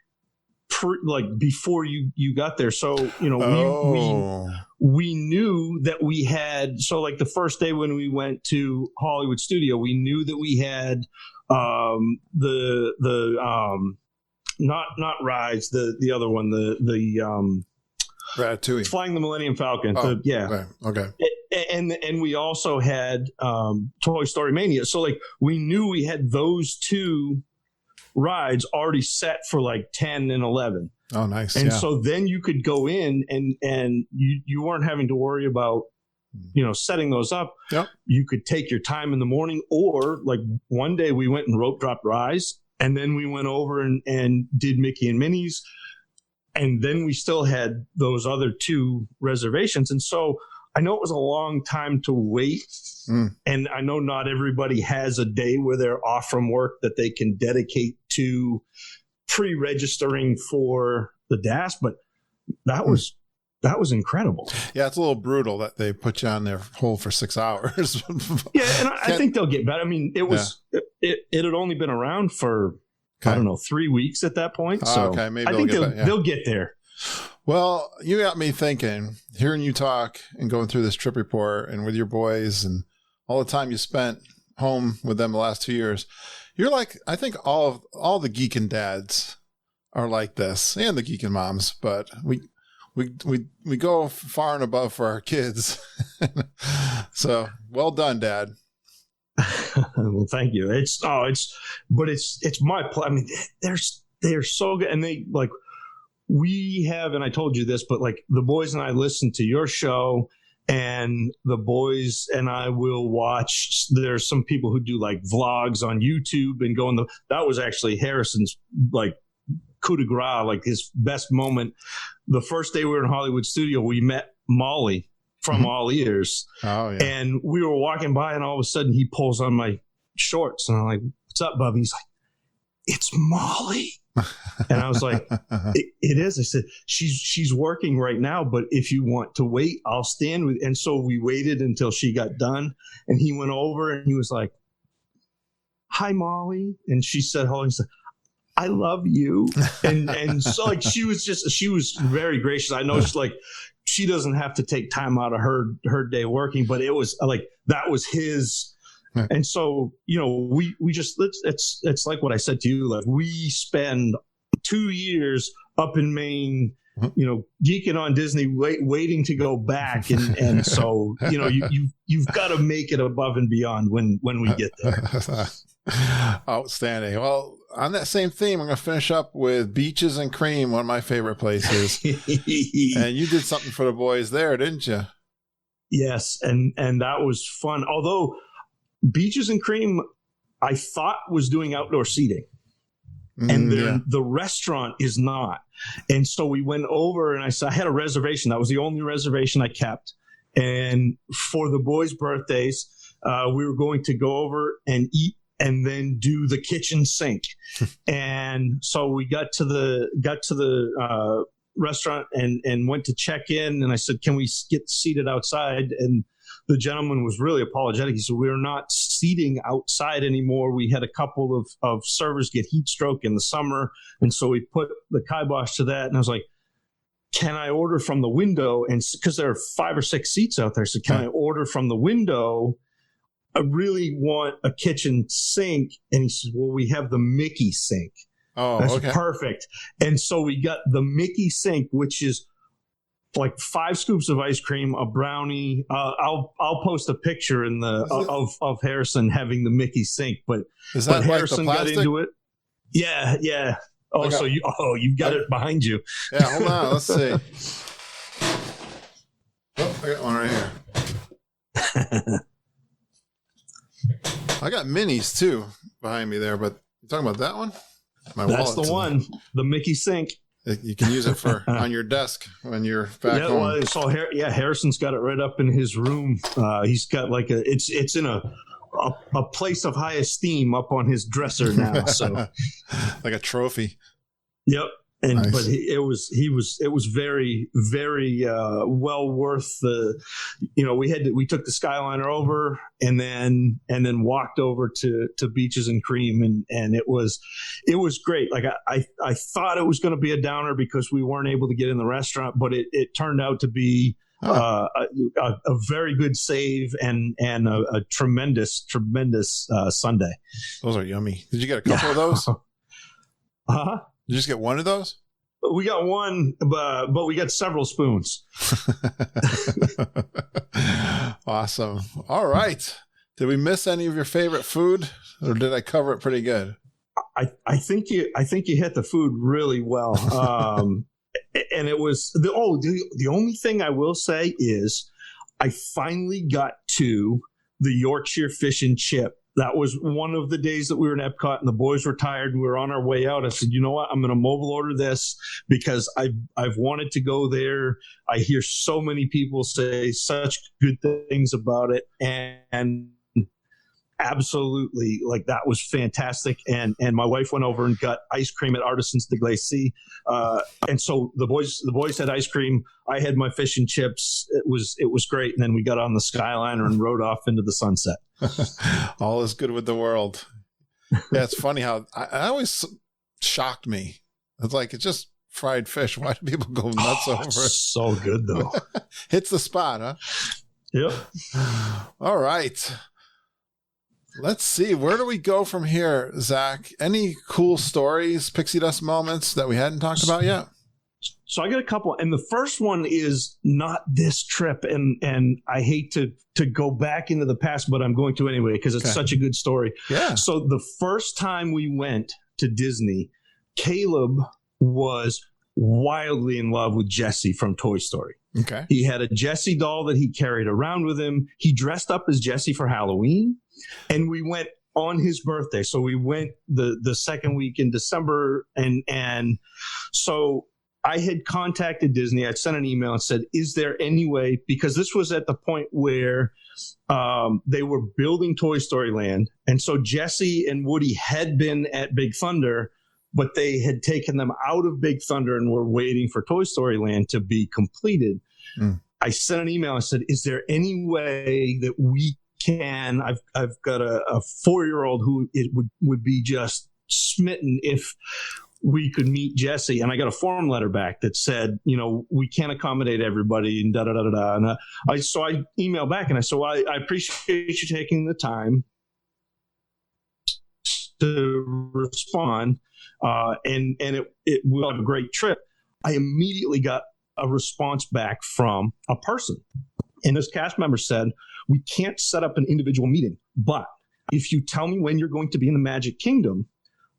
before you got there. So we knew that we had. So like the first day when we went to Hollywood Studio, we knew that we had not rides, the other one, the
Ratatouille,
Flying the Millennium Falcon.
Right. Okay.
And we also had Toy Story Mania. So like we knew we had those 2 rides already set for like 10 and 11.
Oh, nice.
And so then you could go in and you weren't having to worry about, setting those up.
Yep.
You could take your time in the morning, or like one day we went and rope dropped Rise, and then we went over and did Mickey and Minnie's. And then we still had those other 2 reservations. And so I know it was a long time to wait. And I know not everybody has a day where they're off from work that they can dedicate to pre-registering for the DAS, but that was incredible.
Yeah, it's a little brutal that they put you on their hold for 6 hours.
Yeah, and I think they'll get better. I mean, it had only been around for, I don't know, 3 weeks at that point. So
okay, maybe
I think they'll get there.
Well, you got me thinking, hearing you talk and going through this trip report and with your boys and all the time you spent home with them the last 2 years. You're like, I think all the geekin' dads are like this, and the geekin' moms, but we go far and above for our kids. So well done, Dad.
Well, thank you. It's my I mean, they're so good, and they like. We have, and I told you this, but like the boys and I listen to your show, and the boys and I will watch. There's some people who do like vlogs on YouTube and that was actually Harrison's like coup de grace, like his best moment. The first day we were in Hollywood Studio, we met Molly from All Ears. Oh, yeah. And we were walking by, and all of a sudden he pulls on my shorts, and I'm like, "What's up, Bubby?" He's like, "It's Molly." And I was like, it is. I said, she's working right now, but if you want to wait, I'll stand with. And so we waited until she got done, and he went over and he was like, "Hi, Molly." And she said, "Hello." He said, "I love you." And so like, she was very gracious. I know she's like, she doesn't have to take time out of her day working, but it was like, that was his. And so, we just, it's like what I said to you, like we spend 2 years up in Maine, geeking on Disney, waiting to go back. And so, you've got to make it above and beyond when we get there.
Outstanding. Well, on that same theme, I'm going to finish up with Beaches and Cream, one of my favorite places. And you did something for the boys there, didn't you?
Yes. And that was fun. Although Beaches and Cream, I thought was doing outdoor seating, and the restaurant is not. And so we went over, and I had a reservation. That was the only reservation I kept. And for the boys' birthdays, we were going to go over and eat and then do the kitchen sink. And so we got to the restaurant and went to check in, and I said, can we get seated outside? And the gentleman was really apologetic. He said, we're not seating outside anymore. We had a couple of servers get heat stroke in the summer, and so we put the kibosh to that. And I was like, can I order from the window? And because there are 5 or 6 seats out there, so can I order from the window? I really want a kitchen sink. And he said, well, we have the Mickey sink.
Oh,
that's
okay.
perfect. And so we got the Mickey sink, which is like 5 scoops of ice cream, a brownie. I'll post a picture in the of Harrison having the Mickey sink. But
is that
Harrison
like the
got
plastic?
into it. Yeah. Oh, so you've got it behind you.
Yeah, hold on. Let's see. Oh, I got one right here. I got minis too behind me there, but you talking about that one?
That's the one, the Mickey sink.
You can use it for on your desk when you're back home.
Well, so Harrison's got it right up in his room. He's got like it's in a place of high esteem up on his dresser now. So
like a trophy.
Yep. And
nice.
But it was very, very well worth the, we took the Skyliner over and then walked over to Beaches and Cream, and it was great. Like I thought it was going to be a downer because we weren't able to get in the restaurant, but it turned out to be a very good save and a tremendous Sunday.
Those are yummy. Did you get a couple of those?
Uh-huh.
Did you just get one of those?
We got one, but we got several spoons.
Awesome. All right. Did we miss any of your favorite food, or did I cover it pretty good?
I think you hit the food really well. And it was the only thing I will say is I finally got to the Yorkshire fish and chip. That was one of the days that we were in Epcot and the boys were tired and we were on our way out. I said, you know what? I'm going to mobile order this because I've wanted to go there. I hear so many people say such good things about it. And absolutely, like, that was fantastic. And my wife went over and got ice cream at Artisans de Glacis. And so the boys had ice cream. I had my fish and chips. It was great. And then we got on the Skyliner and rode off into the sunset.
All is good with the world. Yeah, it's funny how I always shocked me. It's like, it's just fried fish. Why do people go nuts over it?
So good, though.
Hits the spot, huh?
Yep.
All right. Let's see. Where do we go from here, Zach? Any cool stories, pixie dust moments that we hadn't talked about yet?
So I got a couple, and the first one is not this trip, and I hate to go back into the past, but I'm going to anyway because it's such a good story.
Yeah.
So the first time we went to Disney, Caleb was wildly in love with Jessie from Toy Story.
Okay.
He had a Jessie doll that he carried around with him. He dressed up as Jessie for Halloween, and we went on his birthday. So we went the second week in December, and so I had contacted Disney. I'd sent an email and said, is there any way, because this was at the point where they were building Toy Story Land. And so Jessie and Woody had been at Big Thunder, but they had taken them out of Big Thunder and were waiting for Toy Story Land to be completed. I sent an email and said, is there any way that we can, I've got a 4-year-old who it would be just smitten if we could meet Jessie. And I got a form letter back that said, we can't accommodate everybody and da-da-da-da-da. And I emailed back and I said, well, I appreciate you taking the time to respond. And it will have a great trip. I immediately got a response back from a person. And this cast member said, we can't set up an individual meeting, but if you tell me when you're going to be in the Magic Kingdom,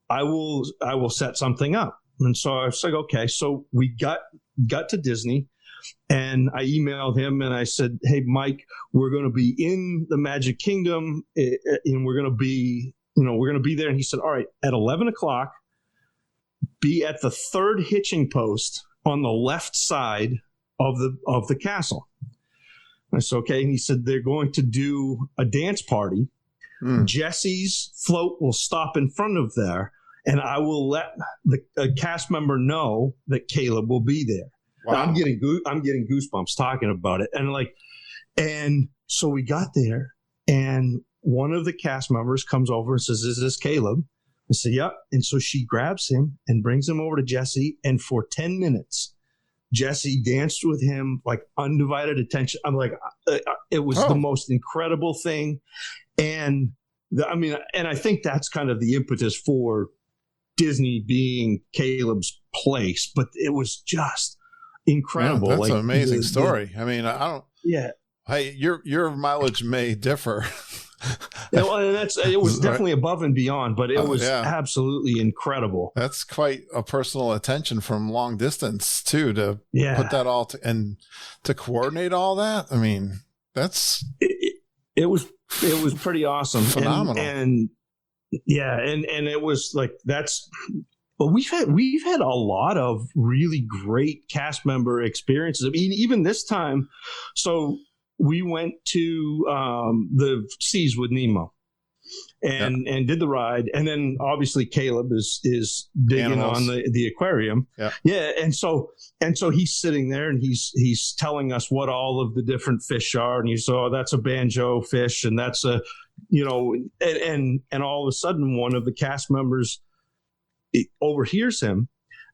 I will set something up. And so I was like, okay. So we got to Disney and I emailed him and I said, hey, Mike, we're going to be in the Magic Kingdom and we're going to be there. And he said, all right, at 11 o'clock, be at the third hitching post on the left side of the castle. And I said, okay. And he said, they're going to do a dance party. Jessie's float will stop in front of there. and I will let the cast member know that Caleb will be there.
Wow.
I'm getting goosebumps talking about it, and so we got there, and one of the cast members comes over and says, "Is this Caleb?" I said, "Yep." And so she grabs him and brings him over to Jesse, and for 10 minutes, Jesse danced with him like undivided attention. I'm like, it was the most incredible thing, and I think that's kind of the impetus for Disney being Caleb's place, but it was just incredible.
Yeah, that's an amazing story. I mean, I don't.
Yeah.
Hey, your mileage may differ.
Yeah, well, it was definitely above and beyond, but it was absolutely incredible.
That's quite a personal attention from long distance too, to put that all and to coordinate all that. I mean, that's
it was pretty awesome,
phenomenal,
and it was like that's. But we've had a lot of really great cast member experiences. I mean, even this time, so we went to the Seas with Nemo and did the ride, and then obviously Caleb is digging on the aquarium. And so he's sitting there and he's telling us what all of the different fish are, and he's that's a banjo fish, and that's a and all of a sudden one of the cast members overhears him,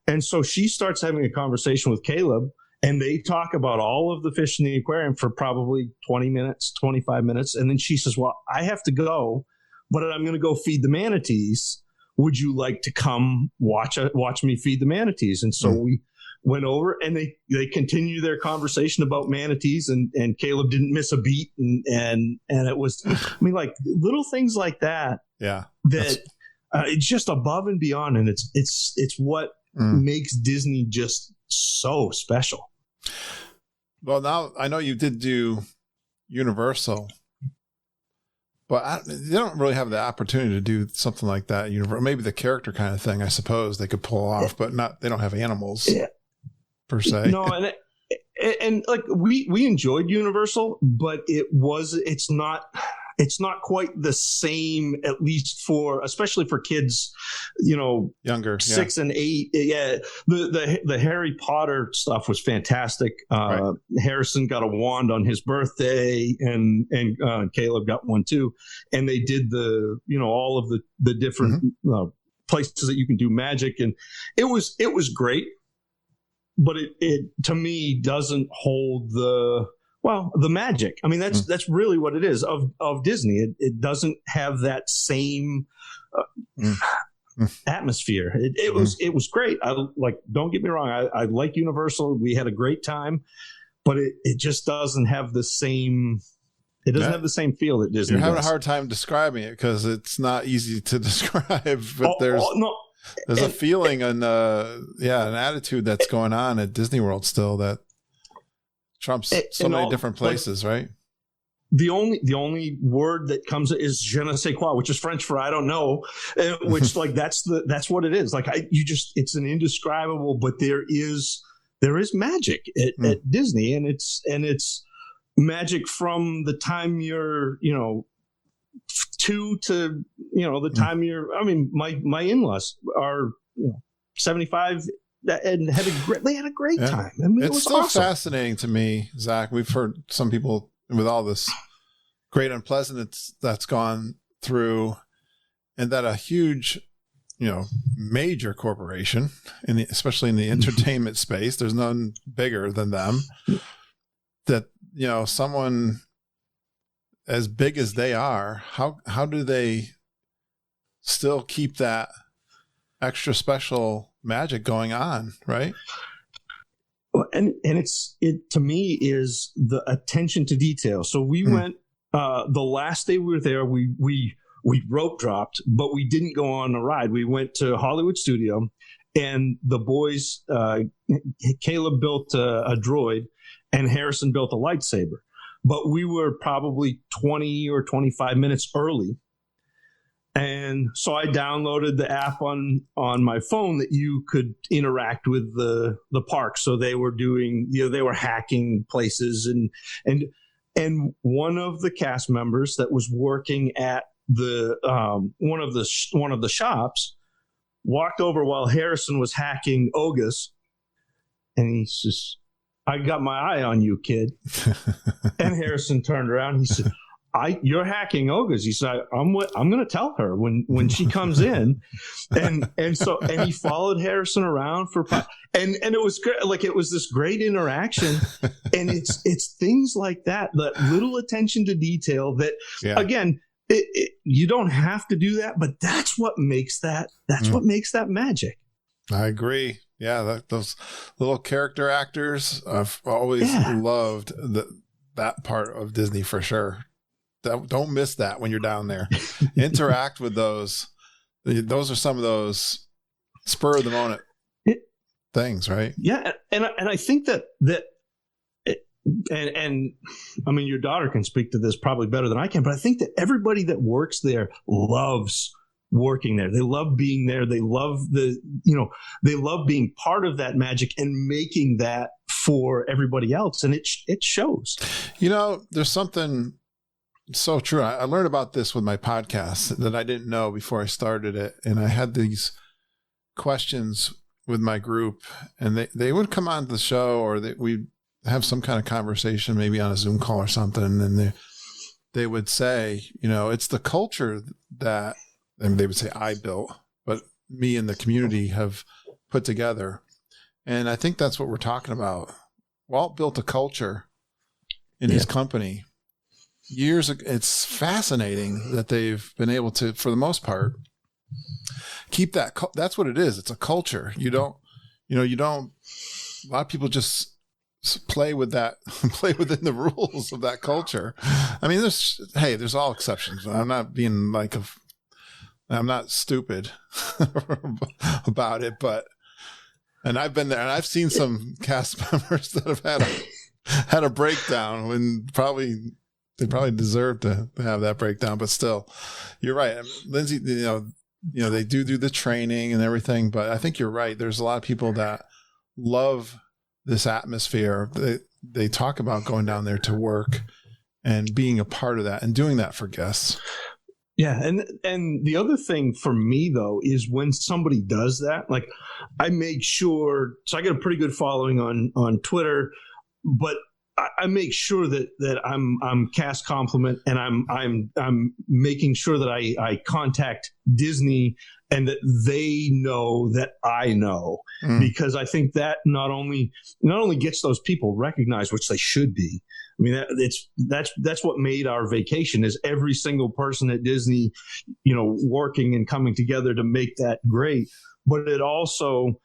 and so she starts having a conversation with Caleb, and they talk about all of the fish in the aquarium for probably 20 minutes, 25 minutes, and then she says, "Well, I have to go, but I'm going to go feed the manatees. Would you like to come watch me feed the manatees?" And so we went over, and they continue their conversation about manatees, and Caleb didn't miss a beat, and it was, I mean, like little things like that.
Yeah.
It's just above and beyond, and it's what makes Disney just so special.
Well, now I know you did do Universal, but they don't really have the opportunity to do something like that. Maybe the character kind of thing, I suppose they could pull off, but they don't have animals per se.
No, and like we enjoyed Universal, but it's not quite the same, at least especially for kids,
younger,
6 and 8. Yeah. The Harry Potter stuff was fantastic. Right. Harrison got a wand on his birthday, and Caleb got one too. And they did all of the different places that you can do magic. And it was great, but it to me doesn't hold the magic. I mean, that's really what it is of Disney. It doesn't have that same atmosphere. It was great. Don't get me wrong. I like Universal. We had a great time, but it just doesn't have the same. It doesn't have the same feel that Disney.
You're having a hard time describing it because it's not easy to describe. But there's a feeling and an attitude that's going on at Disney World still that trumps so many different places, right?
The only word that comes is je ne sais quoi, which is French for I don't know, which like that's what it is. Like it's an indescribable, but there is magic at Disney, and it's magic from the time you're 2 to the time you're. I mean, my in-laws are 75. And they had a great time. I mean,
it's still awesome. Fascinating to me, Zach. We've heard some people with all this great unpleasantness that's gone through, and that a huge, major corporation, especially in the entertainment space, there's none bigger than them. That someone as big as they are, how do they still keep that extra special magic going on, right?
And it to me is the attention to detail. So we went the last day we were there, we rope dropped, but we didn't go on a ride. We went to Hollywood Studio, and the boys, Caleb built a droid and Harrison built a lightsaber, but we were probably 20 or 25 minutes early. And so I downloaded the app on my phone that you could interact with the park. So they were doing, they were hacking places, and one of the cast members that was working at the one of the shops walked over while Harrison was hacking Ogus, and he says, "I got my eye on you, kid." And Harrison turned around. He said, "You're hacking Ogus." He said, I'm going to tell her when she comes in." And he followed Harrison around and it was great. Like, it was this great interaction. And it's things like that little attention to detail that, again, you don't have to do that, but that's what makes that magic.
I agree. Yeah. Those little character actors, I've always loved that part of Disney for sure. Don't miss that when you're down there. Interact with those. Those are some of those spur of the moment things, right?
Yeah, and I think that and I mean, your daughter can speak to this probably better than I can, but I think that everybody that works there loves working there. They love being there. They love they love being part of that magic and making that for everybody else, and it shows.
There's something so true. I learned about this with my podcast that I didn't know before I started it. And I had these questions with my group, and they would come on the show, or we'd have some kind of conversation, maybe on a Zoom call or something. And they would say, it's the culture that, and they would say I built, but me and the community have put together. And I think that's what we're talking about. Walt built a culture in his company. It's fascinating that they've been able to, for the most part, keep that. That's what it is. It's a culture. You don't, a lot of people just play with that, play within the rules of that culture. I mean, there's all exceptions. I'm not being I'm not stupid about it, and I've been there, and I've seen some cast members that have had a breakdown when they probably deserve to have that breakdown, but still, you're right. I mean, Lindsay, they do the training and everything, but I think you're right. There's a lot of people that love this atmosphere. They talk about going down there to work and being a part of that and doing that for guests.
Yeah. And the other thing for me, though, is when somebody does that, like, I make sure, so I get a pretty good following on Twitter, but I make sure that I'm cast compliment, and I'm making sure that I contact Disney and that they know that I know, because I think that not only gets those people recognized, which they should be. I mean, that's what made our vacation, is every single person at Disney, working and coming together to make that great. But it also,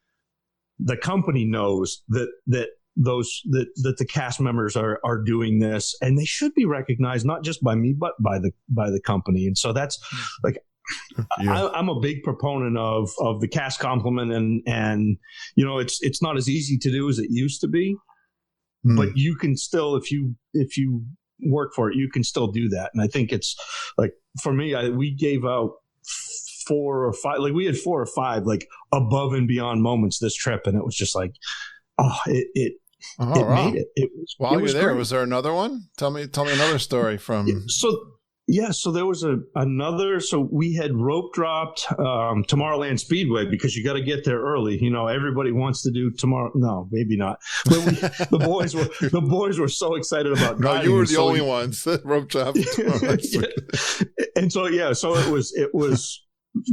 the company knows that the cast members are doing this, and they should be recognized, not just by me, but by the company. And so that's like, I'm a big proponent of the cast compliment, and it's not as easy to do as it used to be, but you can still, if you work for it, you can still do that. And I think it's like, for me, we gave out 4 or 5, like we had 4 or 5 like above and beyond moments this trip, and it was just like, it made it.
While you're there, was there another one? Tell me another story from.
So there was another. So we had rope dropped Tomorrowland Speedway, because you got to get there early. Everybody wants to do tomorrow. No, maybe not. But the boys were so excited about driving.
No, you were the only ones that rope dropped.
And so it was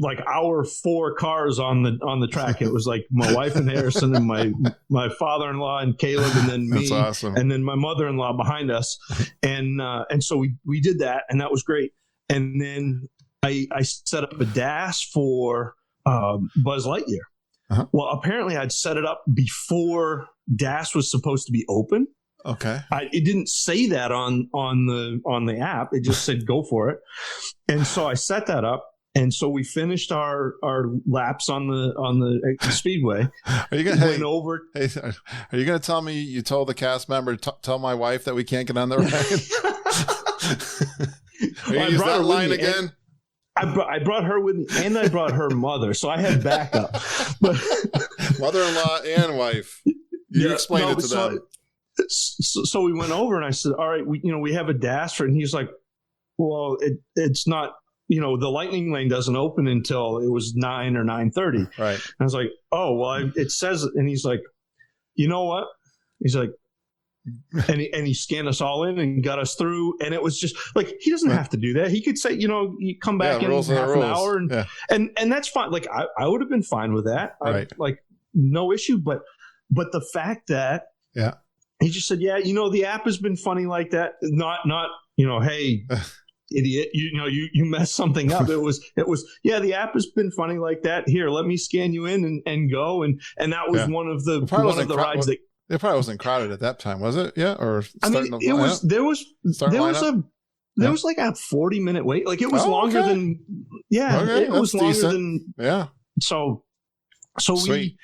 like our 4 cars on the track. It was like my wife and Harrison and my father-in-law and Caleb, and then me.
That's awesome.
And then my mother-in-law behind us. And so we did that, and that was great. And then I set up a DAS for Buzz Lightyear. Uh-huh. Well, apparently I'd set it up before DAS was supposed to be open.
Okay.
It didn't say that on the app. It just said go for it. And so I set that up. And so we finished our laps on the speedway.
Are you gonna Are you gonna tell me you told the cast member tell my wife that we can't get on the ride? Are you use that line again?
I brought her with me, and I brought her mother, so I had backup. But
mother-in-law and wife. You explained it to them.
So we went over, and I said, "All right, we have a DAS," and he's like, "Well, it's not." the lightning lane doesn't open until it was 9 or 9:30.
Right.
And I was like, oh, well, it says, and he's like, you know what? He's like, and he scanned us all in and got us through. And it was just like, he doesn't have to do that. He could say, you come back in half an hour and that's fine. Like I would have been fine with that.
Right.
Like no issue. But the fact that he just said, the app has been funny like that. Not, hey, idiot, you messed something up. It was, the app has been funny like that. Here, let me scan you in and go. And that was one of the rides that.
It probably wasn't crowded at that time, was it? Yeah, or
it was. There was like a 40-minute wait. Like it was longer than. Yeah, it was longer than.
Yeah.
So
Sweet.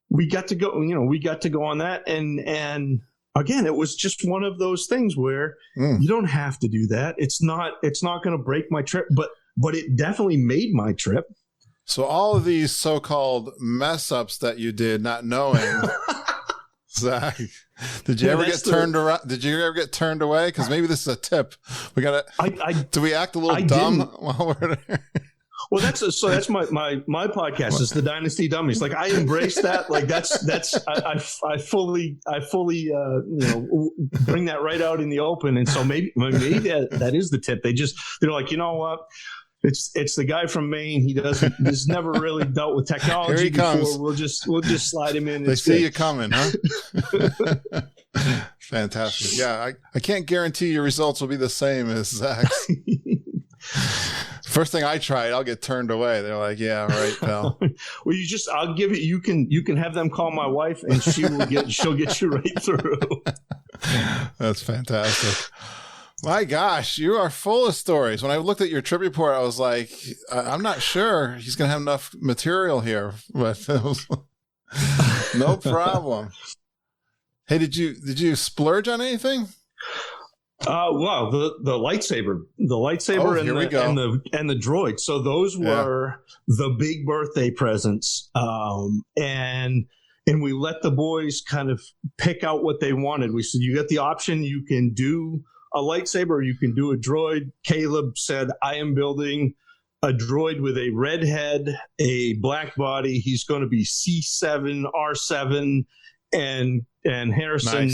we got to go. We got to go on that, and again, it was just one of those things where you don't have to do that. It's not going to break my trip, but it definitely made my trip.
So all of these so-called mess ups that you did, not knowing. Zach, did you ever get turned around? Did you ever get turned away? Because maybe this is a tip. We got to. Do we act a little dumb while we're there?
Well, that's my podcast is the Dynasty Dummies. Like I embrace that. Like I fully bring that right out in the open. And so maybe that is the tip. They're like, you know what? It's the guy from Maine. He's never really dealt with technology.
Here he comes.
We'll just slide him in.
They see you coming, huh? Fantastic. Yeah, I can't guarantee your results will be the same as Zach's. First thing I tried, I'll get turned away. They're like, "Yeah, right, pal."
Well, I'll give it. You can have them call my wife, and she'll get you right through.
That's fantastic. My gosh, you are full of stories. When I looked at your trip report, I was like, I'm not sure he's going to have enough material here, but it was no problem. Hey, did you splurge on anything?
Well, the lightsaber, and the droid. So those were the big birthday presents. And we let the boys kind of pick out what they wanted. We said, you got the option. You can do a lightsaber, you can do a droid. Caleb said, I am building a droid with a red head, a black body. He's going to be C7, R7. And Harrison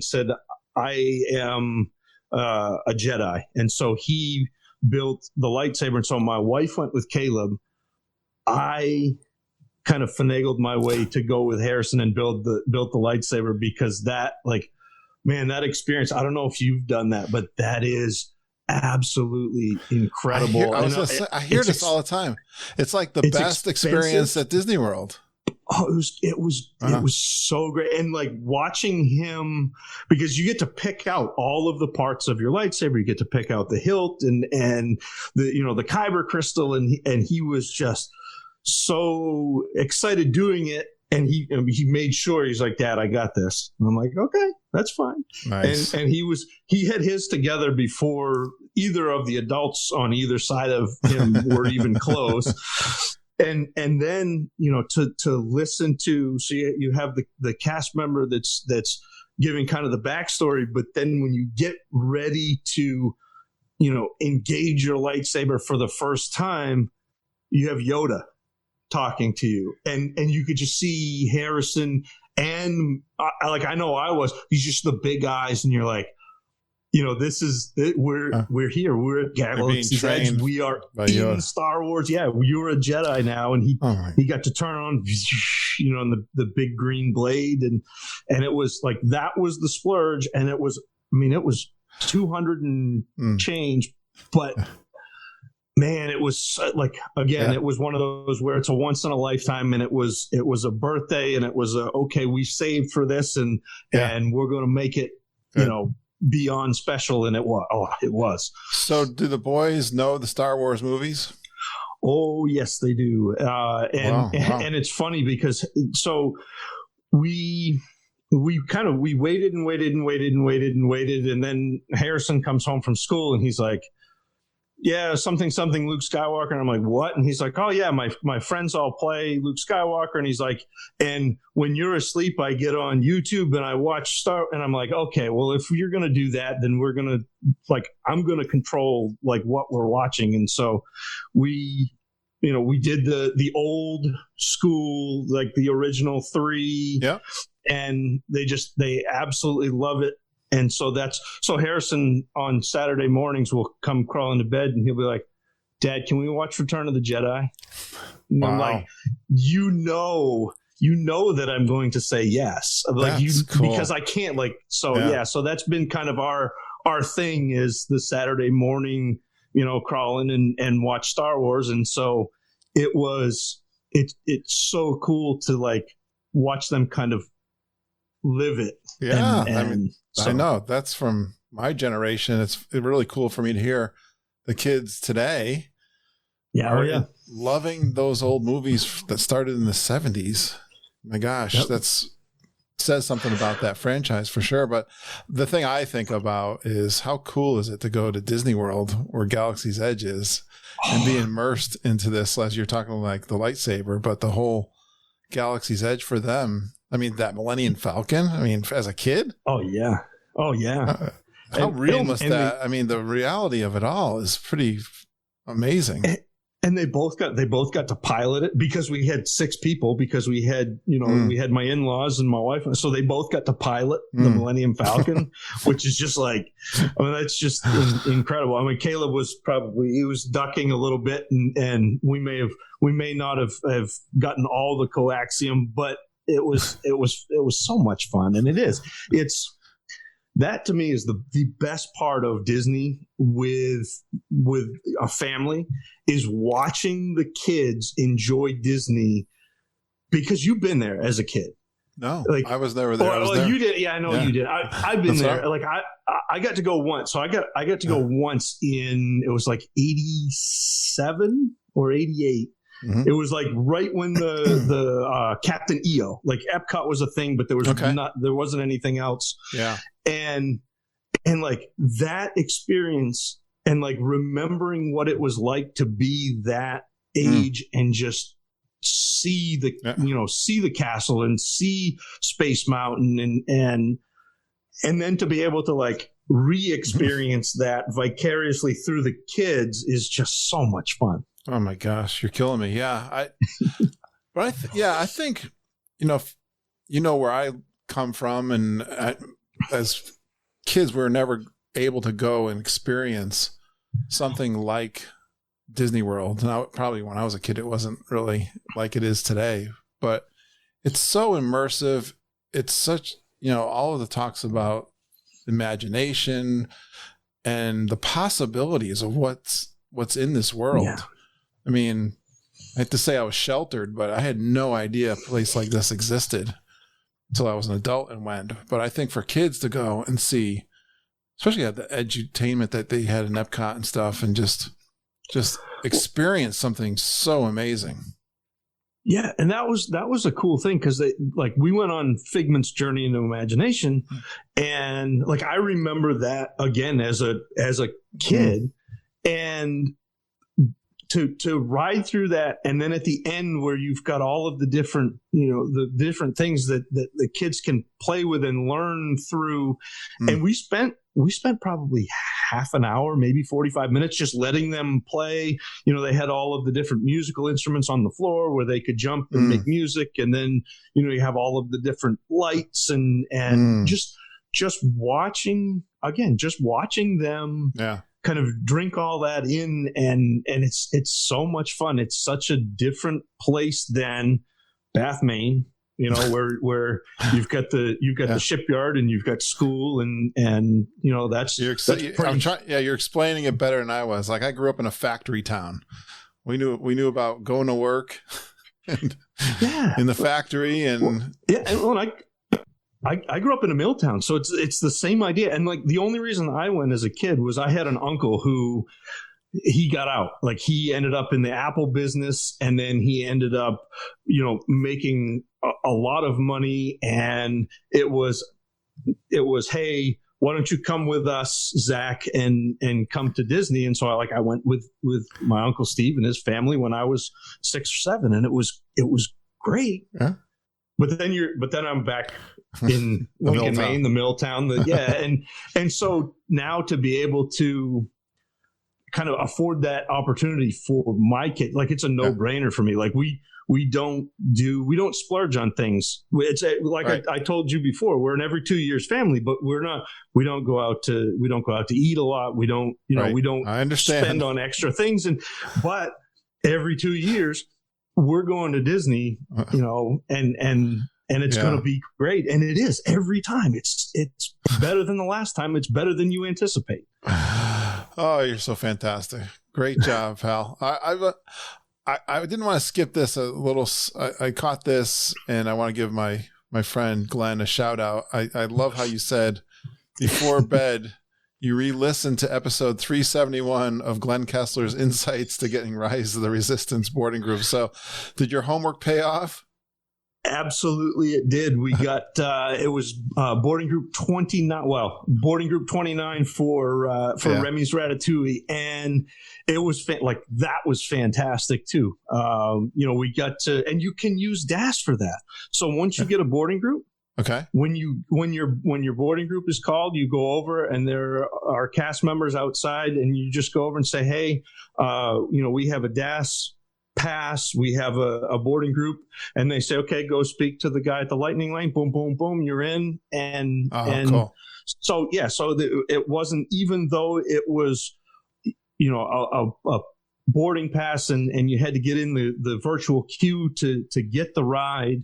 said, I am a Jedi. And so he built the lightsaber. And so my wife went with Caleb. I kind of finagled my way to go with Harrison and built the lightsaber, because that, like, man, that experience, I don't know if you've done that, but that is absolutely incredible.
I hear this all the time. It's like the best experience at Disney World.
Oh, it was so great. And like watching him, because you get to pick out all of the parts of your lightsaber. You get to pick out the hilt and the kyber crystal. And he was just so excited doing it. And he made sure, he's like, Dad, I got this. And I'm like, okay, that's fine.
Nice.
And he had his together before either of the adults on either side of him were even close. And then, to listen to, so you have the cast member that's giving kind of the backstory, but then when you get ready to, engage your lightsaber for the first time, you have Yoda talking to you, and you could just see Harrison, and I know I was, he's just the big eyes, and you're like, this is we're here, we're at Galaxy's Edge, we are in Star Wars. Yeah, you're a Jedi now, and he got to turn on, on the big green blade, and it was like, that was the splurge, and it was 200 and change, but. Man, it was like, again, it was one of those where it's a once in a lifetime, and it was a birthday, and it was okay, we saved for this, and we're going to make it, beyond special. And it was. So
do the boys know the Star Wars movies?
Oh, yes, they do. And it's funny because we waited and waited and waited and waited and waited. And then Harrison comes home from school, and he's like, yeah, something Luke Skywalker. And I'm like, what? And he's like, oh yeah, my friends all play Luke Skywalker. And he's like, and when you're asleep, I get on YouTube and I watch Star. And I'm like, okay, well, if you're going to do that, then we're going to I'm going to control like what we're watching. And so we did the old school, like the original 3.
Yeah.
And they absolutely love it. And so Harrison on Saturday mornings will come crawling to bed and he'll be like, Dad, can we watch Return of the Jedi? And
wow.
I'm like, you know that I'm going to say yes. Like
that's cool.
Because I can't so that's been kind of our thing is the Saturday morning, crawl in and watch Star Wars. And so it's so cool to like watch them kind of live it.
Yeah. I know that's from my generation. It's really cool for me to hear the kids today.
Yeah.
Loving those old movies that started in the 70s. My gosh, says something about that franchise for sure. But the thing I think about is how cool is it to go to Disney World where Galaxy's Edge is and be immersed into this, as you're talking like the lightsaber, but the whole Galaxy's Edge for them. I mean, that Millennium Falcon, as a kid.
Oh, yeah.
How real must that? The reality of it all is pretty amazing.
And they both got to pilot it because we had 6 people because we had, we had my in-laws and my wife. So they both got to pilot the Millennium Falcon, which is just like, that's just incredible. Caleb he was ducking a little bit and we may not have gotten all the coaxium, but it was so much fun. And it's that to me is the best part of Disney with a family is watching the kids enjoy Disney because you've been there as a kid.
No, I was never there.
You did. Yeah, I know you did. I've been there. Like I got to go once. So I got to go once it was like 87 or 88. Mm-hmm. It was like right when the Captain EO, like Epcot was a thing, but there wasn't anything else.
Yeah.
And like that experience and like remembering what it was like to be that age and just see the castle and see Space Mountain and then to be able to like re-experience that vicariously through the kids is just so much fun.
Oh my gosh, you're killing me. Yeah. I think, where I come from and as kids, we were never able to go and experience something like Disney World. Now, probably when I was a kid, it wasn't really like it is today, but it's so immersive. It's such, all of the talks about imagination and the possibilities of what's in this world. Yeah. I have to say I was sheltered, but I had no idea a place like this existed until I was an adult and went. But I think for kids to go and see, especially at the edutainment that they had in Epcot and stuff, and just experience something so amazing.
Yeah, and that was a cool thing because we went on Figment's Journey into Imagination, and like I remember that again as a kid, and to ride through that, and then at the end where you've got all of the different the different things that the kids can play with and learn through, and we spent probably half an hour, maybe 45 minutes, just letting them play. They had all of the different musical instruments on the floor where they could jump and make music, and then you have all of the different lights and just watching them. Yeah. Kind of drink all that in, and it's so much fun. It's such a different place than Bath, Maine, where you've got the shipyard and you've got school and you're
explaining it better than I was. Like I grew up in a factory town. We knew about going to work and in the factory and
I grew up in a mill town, so it's the same idea. And like the only reason I went as a kid was I had an uncle who he got out. Like he ended up in the Apple business, and then he ended up, making a lot of money. And it was, hey, why don't you come with us, Zach, and come to Disney? And so I went with my Uncle Steve and his family when I was 6 or 7, and it was great.
Yeah.
But then I'm back in Lincoln, Maine, the mill town. And so now to be able to kind of afford that opportunity for my kid, like it's a no-brainer for me. Like we don't splurge on things. It's like I told you before, we're an every 2 years family, but we don't go out to eat a lot. We don't, we don't
I understand.
spend on extra things. But every 2 years we're going to Disney, and it's going to be great. And it is every time. It's better than the last time. It's better than you anticipate.
Oh, you're so fantastic. Great job, pal. I didn't want to skip this a little. I caught this, and I want to give my friend Glenn a shout out. I love how you said before bed, you re-listened to episode 371 of Glenn Kessler's Insights to Getting Rise of the Resistance boarding group. So did your homework pay off?
Absolutely, it did. We got it was boarding group 29. Well, boarding group 29 for Remy's Ratatouille, and it was that was fantastic too. We got to, and you can use DAS for that. So once you get a boarding group,
okay,
when your boarding group is called, you go over and there are cast members outside, and you just go over and say, hey, we have a DAS pass, we have a boarding group, and they say, okay, go speak to the guy at the lightning lane. Boom, boom, boom, you're in. And
cool.
So it wasn't, even though it was a boarding pass and you had to get in the virtual queue to get the ride,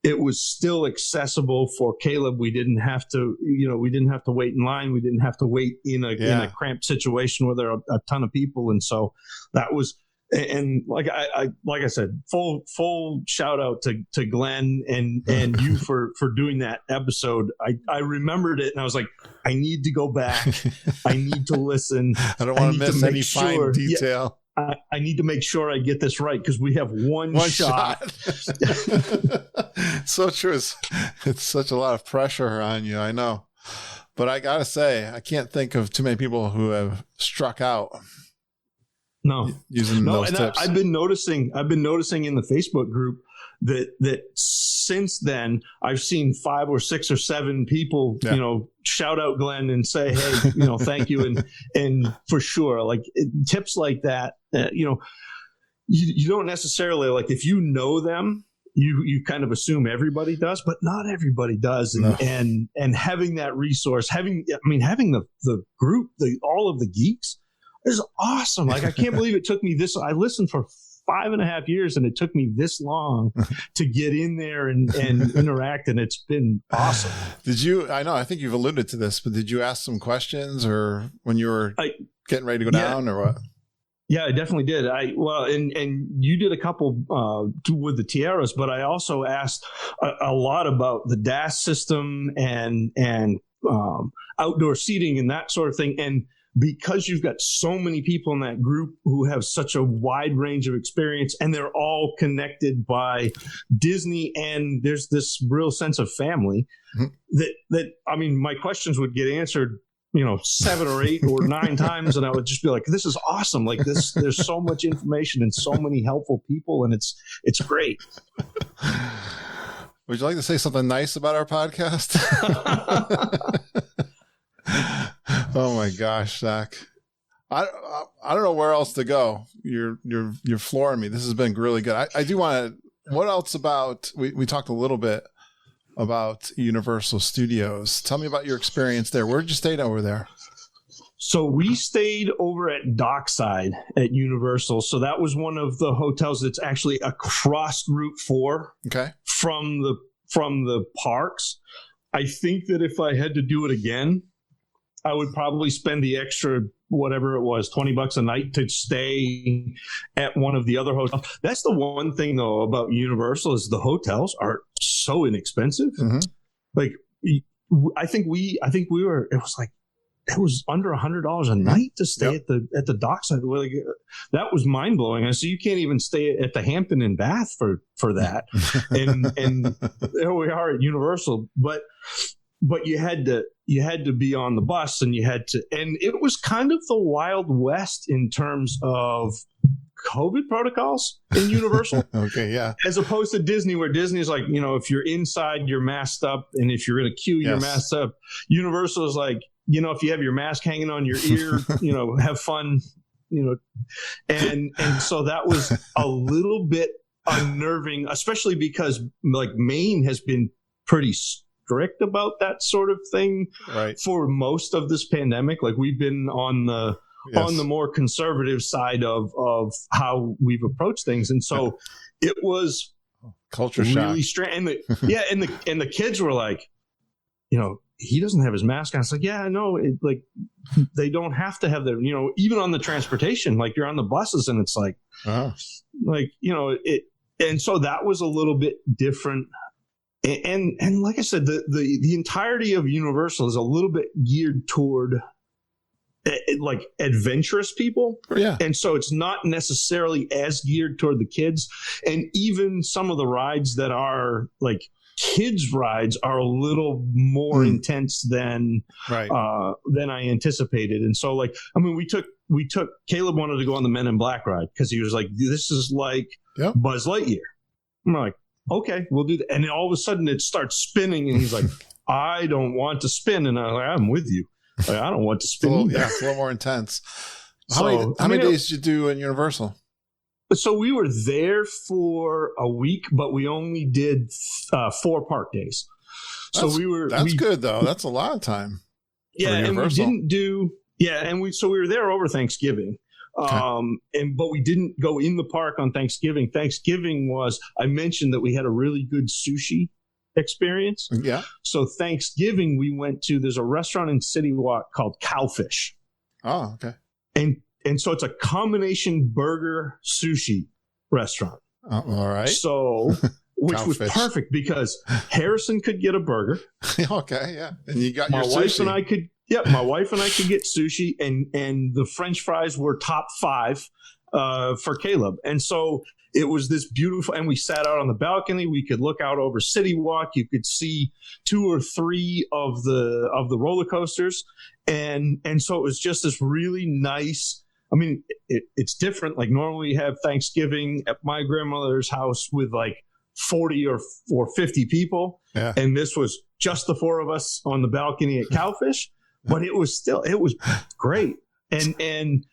it was still accessible for Caleb. We didn't have to wait in line. We didn't have to wait in a cramped situation where there are a ton of people. And so that was, and like I said, full shout out to Glenn and you for doing that episode. I remembered it and I was like, I need to go back. I need to listen.
I don't want to miss any fine detail.
I need to make sure I get this right because we have one shot.
So true. It's such a lot of pressure on you. I know, but I gotta say, I can't think of too many people who have struck out.
No,
using those tips.
I've been noticing in the Facebook group that since then I've seen 5 or 6 or 7 people, shout out Glenn and say, hey, thank you. And for sure, like tips like that, you don't necessarily, like, if you know them, you kind of assume everybody does, but not everybody does. And having that resource, having the group, all of the geeks, is awesome. Like, I can't believe it took me this. I listened for 5.5 years, and it took me this long to get in there and interact, and it's been awesome.
Did you? I know. I think you've alluded to this, but did you ask some questions, or when you were getting ready to go down, or what?
Yeah, I definitely did. And you did a couple with the Tiaras, but I also asked a lot about the DAS system and outdoor seating and that sort of thing. And because you've got so many people in that group who have such a wide range of experience, and they're all connected by Disney, and there's this real sense of family, that my questions would get answered 7 or 8 or 9 times, and I would just be like, this is awesome. Like this, there's so much information and so many helpful people, and it's great.
Would you like to say something nice about our podcast? Oh my gosh, Zach. I don't know where else to go. You're flooring me. This has been really good. I do want to, what else about, we talked a little bit about Universal Studios. Tell me about your experience there. Where did you stay over there?
So we stayed over at Dockside at Universal. So that was one of the hotels that's actually across Route 4 from the parks. I think that if I had to do it again, I would probably spend the extra, whatever it was, $20 a night to stay at one of the other hotels. That's the one thing, though, about Universal is the hotels are so inexpensive. Mm-hmm. Like, I think we were, it was under $100 a night to stay at the Dockside. Like, that was mind blowing. And so you can't even stay at the Hampton in Bath for that. and there we are at Universal, but you had to you had to be on the bus, and and it was kind of the Wild West in terms of COVID protocols in Universal.
Okay, yeah.
As opposed to Disney, where Disney is like, if you're inside, you're masked up, and if you're in a queue, you're masked up. Universal is like, if you have your mask hanging on your ear, have fun, and so that was a little bit unnerving, especially because like Maine has been pretty strict about that sort of thing for most of this pandemic. Like we've been on the more conservative side of how we've approached things, and so it was
culture
really
shock.
strange. And the kids were like, he doesn't have his mask on. It's like, yeah, no, like they don't have to have their, even on the transportation, like you're on the buses, and it's like, and so that was a little bit different. And like I said, the entirety of Universal is a little bit geared toward like adventurous people.
Yeah.
And so it's not necessarily as geared toward the kids. And even some of the rides that are like kids rides are a little more intense than I anticipated. And so like, I mean, we took Caleb wanted to go on the Men in Black ride because he was like, this is like Buzz Lightyear. I'm like, okay, we'll do that. And then all of a sudden it starts spinning, and he's like, I don't want to spin. And I'm like, I'm with you. Like, I don't want to spin.
It's a little more intense. How many days did you do in Universal?
So we were there for a week, but we only did 4 park days. That's good though. That's a lot of time. Yeah, and we didn't do. Yeah, and we were there over Thanksgiving. Okay. But we didn't go in the park on Thanksgiving. Thanksgiving I mentioned that we had a really good sushi experience.
Yeah.
So Thanksgiving we went to, there's a restaurant in City Walk called Cowfish.
Oh, okay.
And so it's a combination burger sushi restaurant.
All right.
So, which was perfect because Harrison could get a burger.
Okay. Yeah. And you got
my
your
wife
sushi.
and I could. Yeah, my wife and I could get sushi, and the French fries were top 5 for Caleb. And so it was this beautiful, and we sat out on the balcony. We could look out over City Walk. You could see 2 or 3 of the roller coasters, and so it was just this really nice. I mean, it's different. Like normally you have Thanksgiving at my grandmother's house with like 40 or 50 people, and this was just the 4 of us on the balcony at Cowfish. But it was great. And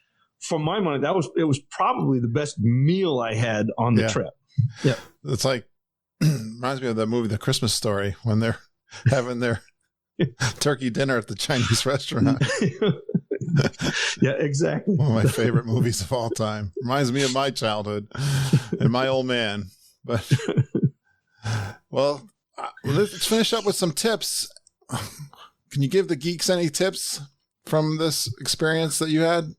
from my mind, it was probably the best meal I had on the trip. Yeah.
It's like, reminds me of the movie, The Christmas Story, when they're having their turkey dinner at the Chinese restaurant.
Yeah, exactly.
One of my favorite movies of all time. Reminds me of my childhood and my old man. But, well, let's finish up with some tips. Can you give the geeks any tips from this experience that you had?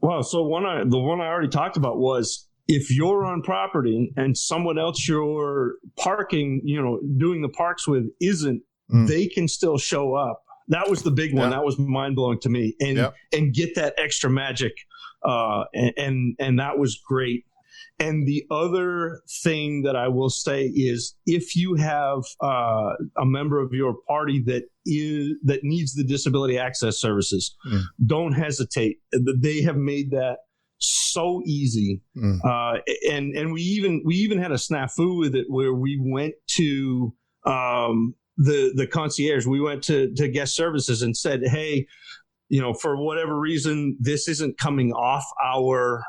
Well, so the one I already talked about was if you're on property and someone else you're parking, doing the parks with isn't, they can still show up. That was the big one. That was mind blowing to me, and get that extra magic, and that was great. And the other thing that I will say is if you have a member of your party that needs the disability access services, don't hesitate. They have made that so easy. And we even had a snafu with it where we went to the concierge. We went to guest services and said, hey, for whatever reason, this isn't coming off our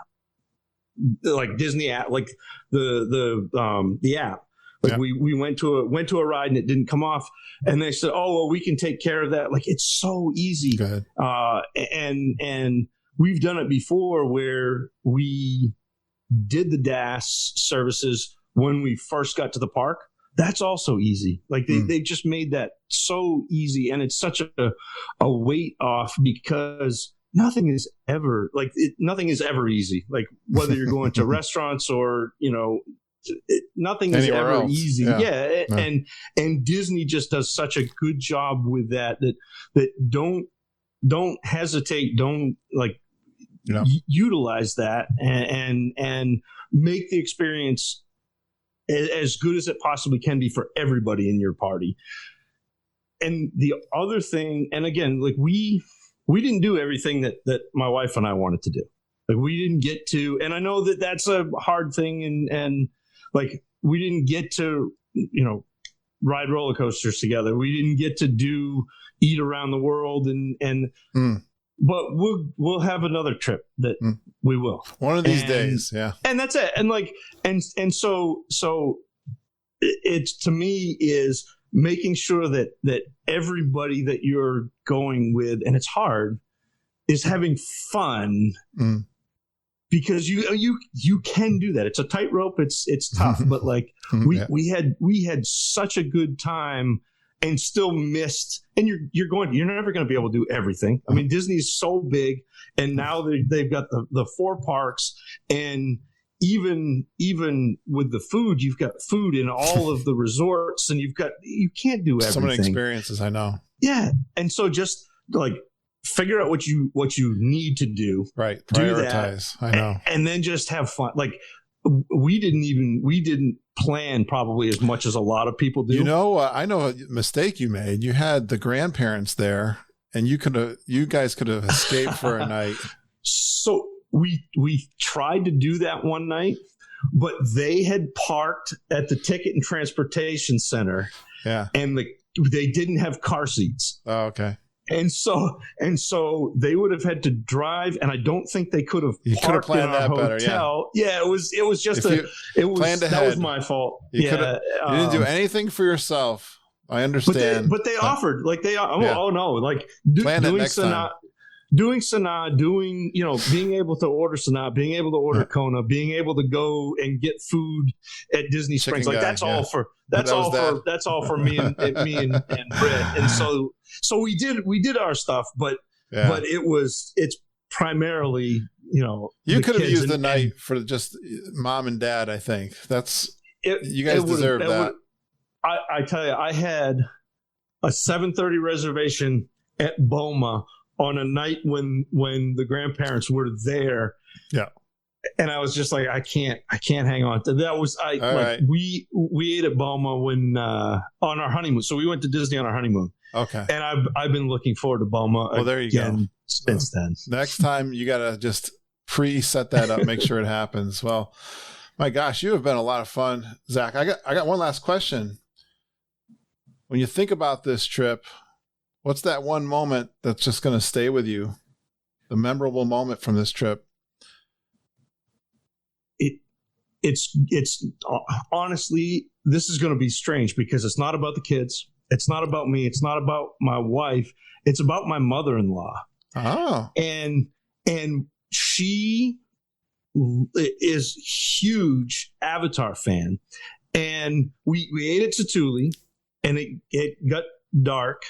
like Disney app, like the app. Like we went to a ride and it didn't come off, and they said, "Oh, well, we can take care of that." Like it's so easy.
Go ahead.
And we've done it before where we did the DAS services when we first got to the park. That's also easy. Like they just made that so easy, and it's such a weight off because nothing is ever easy. Like whether you're going to restaurants or, nothing is
anywhere
ever
else.
easy. Yeah. And Disney just does such a good job with that don't hesitate. Don't utilize that and make the experience as good as it possibly can be for everybody in your party. the other thing, and again, like we didn't do everything that my wife and I wanted to do. Like we didn't get to, and I know that that's a hard thing, and like we didn't get to, ride roller coasters together. We didn't get to eat around the world, but we'll have another trip that we will
one of these days. Yeah.
And that's it. And like, and so it's, to me, is making sure that everybody that you're going with, and it's hard, is having fun. Because you can do that. It's a tightrope. It's tough, but like we had such a good time and still missed. And you're never going to be able to do everything. I mean, Disney is so big, and now they've got the 4 parks, and even with the food, you've got food in all of the resorts, and you can't do everything.
So many experiences, I know.
Yeah, and so just like, figure out what you need to do.
Right. Prioritize.
Do that,
I know.
And then just have fun. Like we didn't plan probably as much as a lot of people do.
I know a mistake you made. You had the grandparents there, and you guys could have escaped for a night.
So we tried to do that one night, but they had parked at the Ticket and Transportation Center.
Yeah.
And they didn't have car seats.
Oh, okay.
And so they would have had to drive, and I don't think they could have parked in our hotel. Better, yeah, it was just that was my fault.
You didn't do anything for yourself. I understand.
But they offered, like doing Sanaa, being able to order Sanaa, being able to order Kona, being able to go and get food at Disney Springs, like that's all for me and Britt. And so we did our stuff, but it's primarily,
you could have used the night for just mom and dad. I think you guys deserve that.
I tell you, I had a 7:30 reservation at BOMA on a night when the grandparents were there.
Yeah.
And I was just like, I can't hang on. That was
right.
We ate at BOMA when on our honeymoon. So we went to Disney on our honeymoon.
Okay.
And I've been looking forward to BOMA.
Well, there you go.
Since then.
Next time you gotta just pre-set that up, make sure it happens. Well, my gosh, you have been a lot of fun, Zach. I got one last question. When you think about this trip, what's that one moment that's just going to stay with you? The memorable moment from this trip?
It's honestly, this is going to be strange because it's not about the kids. It's not about me. It's not about my wife. It's about my mother-in-law.
Oh.
And she is huge Avatar fan. And we ate at Satuli, and it got dark.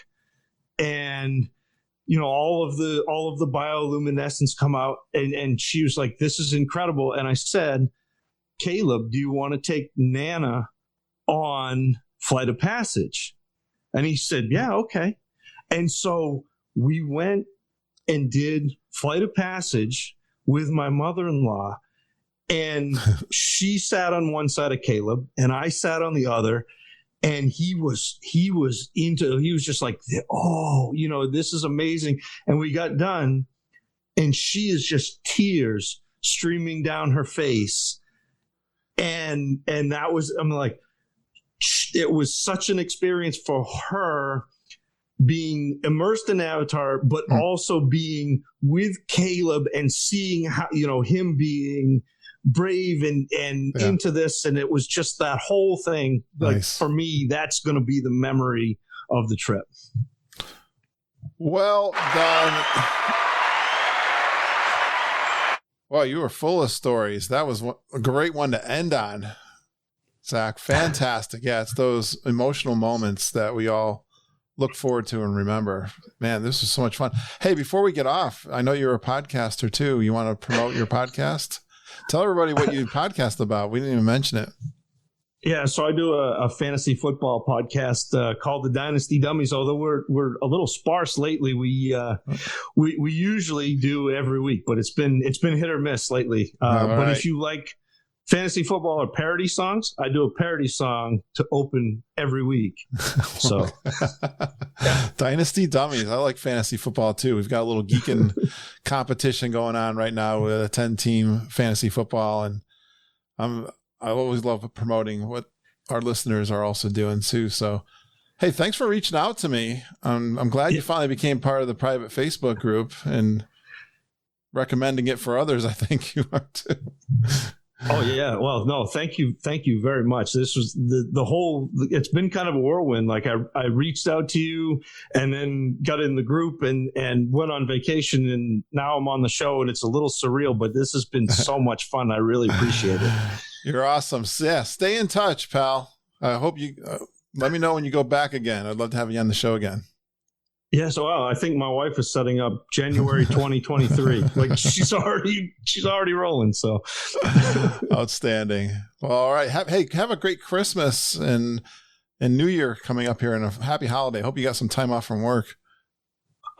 And all of the bioluminescence come out, and she was like, "This is incredible." And I said, "Caleb, do you want to take Nana on Flight of Passage?" And he said, "Yeah, okay." And so we went and did Flight of Passage with my mother-in-law, and she sat on one side of Caleb, and I sat on the other. And he was just like, "Oh, this is amazing." And we got done, and she is just tears streaming down her face. And that was, I'm like, it was such an experience for her, being immersed in Avatar, but also being with Caleb and seeing how, him being brave and into this. And it was just that whole thing. Like, nice. For me, that's going to be the memory of the trip.
Well done. Well, you were full of stories. That was a great one to end on, Zach. Fantastic. Yeah, it's those emotional moments that we all look forward to and remember. Man, this was so much fun. Hey, before we get off, I know you're a podcaster too. You want to promote your podcast? Tell everybody what you podcast about. We didn't even mention it.
Yeah, so I do a fantasy football podcast called The Dynasty Dummies. Although we're a little sparse lately, we usually do every week, but it's been hit or miss lately. But if you like fantasy football or parody songs, I do a parody song to open every week. So
Dynasty Dummies. I like fantasy football too. We've got a little geeking competition going on right now with a 10-team fantasy football, and I always love promoting what our listeners are also doing too. So, hey, thanks for reaching out to me. I'm glad you finally became part of the private Facebook group and recommending it for others. I think you are too.
Oh yeah. Well, no, thank you very much. This was the whole, it's been kind of a whirlwind. Like I reached out to you and then got in the group and went on vacation, and now I'm on the show, and it's a little surreal, but this has been so much fun. I really appreciate it.
You're awesome. Yeah. Stay in touch, pal. I hope you let me know when you go back again. I'd love to have you on the show again.
Yeah, so I think my wife is setting up January 2023. Like she's already rolling. So
outstanding. Well, all right. Have a great Christmas and New Year coming up here, and a happy holiday. Hope you got some time off from work.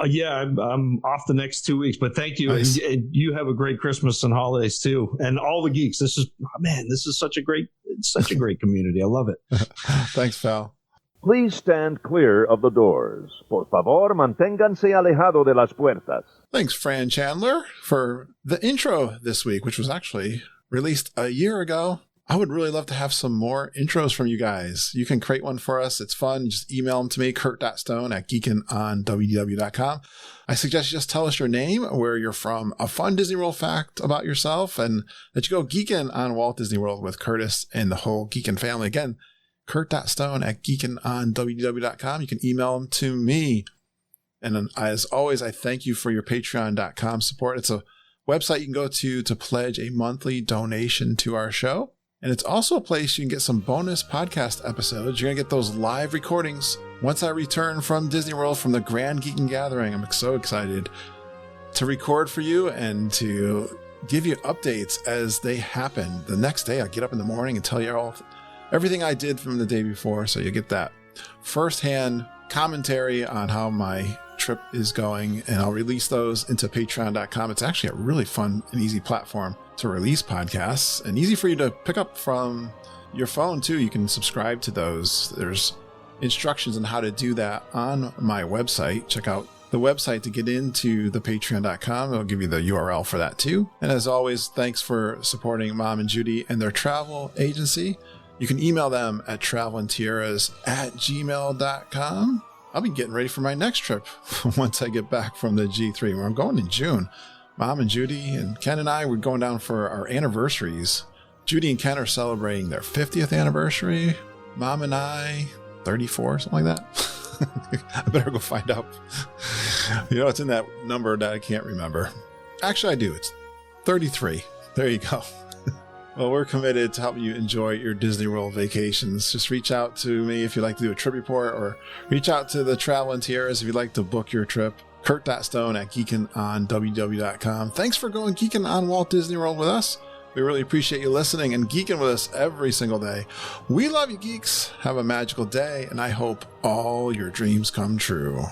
Yeah, I'm off the next 2 weeks, but thank you.
Nice.
And you have a great Christmas and holidays too. And all the geeks. This is such a great community. I love it.
Thanks, pal.
Please stand clear of the doors. Por favor, manténganse alejado de las puertas.
Thanks, Fran Chandler, for the intro this week, which was actually released a year ago. I would really love to have some more intros from you guys. You can create one for us. It's fun. Just email them to me, kurt.stone@geekinonwdw.com. I suggest you just tell us your name, where you're from, a fun Disney World fact about yourself, and that you go geeking on Walt Disney World with Curtis and the whole Geekin family. Again, kurt.stone@geekinonwdw.com. You can email them to me. And as always, I thank you for your patreon.com support. It's a website you can go to pledge a monthly donation to our show. And it's also a place you can get some bonus podcast episodes. You're going to get those live recordings once I return from Disney World from the Grand Geekin Gathering. I'm so excited to record for you and to give you updates as they happen. The next day, I get up in the morning and tell you everything I did from the day before. So you get that firsthand commentary on how my trip is going, and I'll release those into patreon.com. It's actually a really fun and easy platform to release podcasts, and easy for you to pick up from your phone too. You can subscribe to those. There's instructions on how to do that on my website. Check out the website to get into the patreon.com. I'll give you the URL for that too. And as always, thanks for supporting Mom and Judy and their travel agency. You can email them at travelandtiaras@gmail.com. I'll be getting ready for my next trip once I get back from the G3, where I'm going in June. Mom and Judy and Ken and I, we're going down for our anniversaries. Judy and Ken are celebrating their 50th anniversary. Mom and I, 34, something like that. I better go find out. It's in that number that I can't remember. Actually, I do. It's 33. There you go. Well, we're committed to helping you enjoy your Disney World vacations. Just reach out to me if you'd like to do a trip report, or reach out to the Travel and Tiaras if you'd like to book your trip. Kurt.stone@geekinonwdw.com. Thanks for going geeking on Walt Disney World with us. We really appreciate you listening and geeking with us every single day. We love you, geeks. Have a magical day, and I hope all your dreams come true.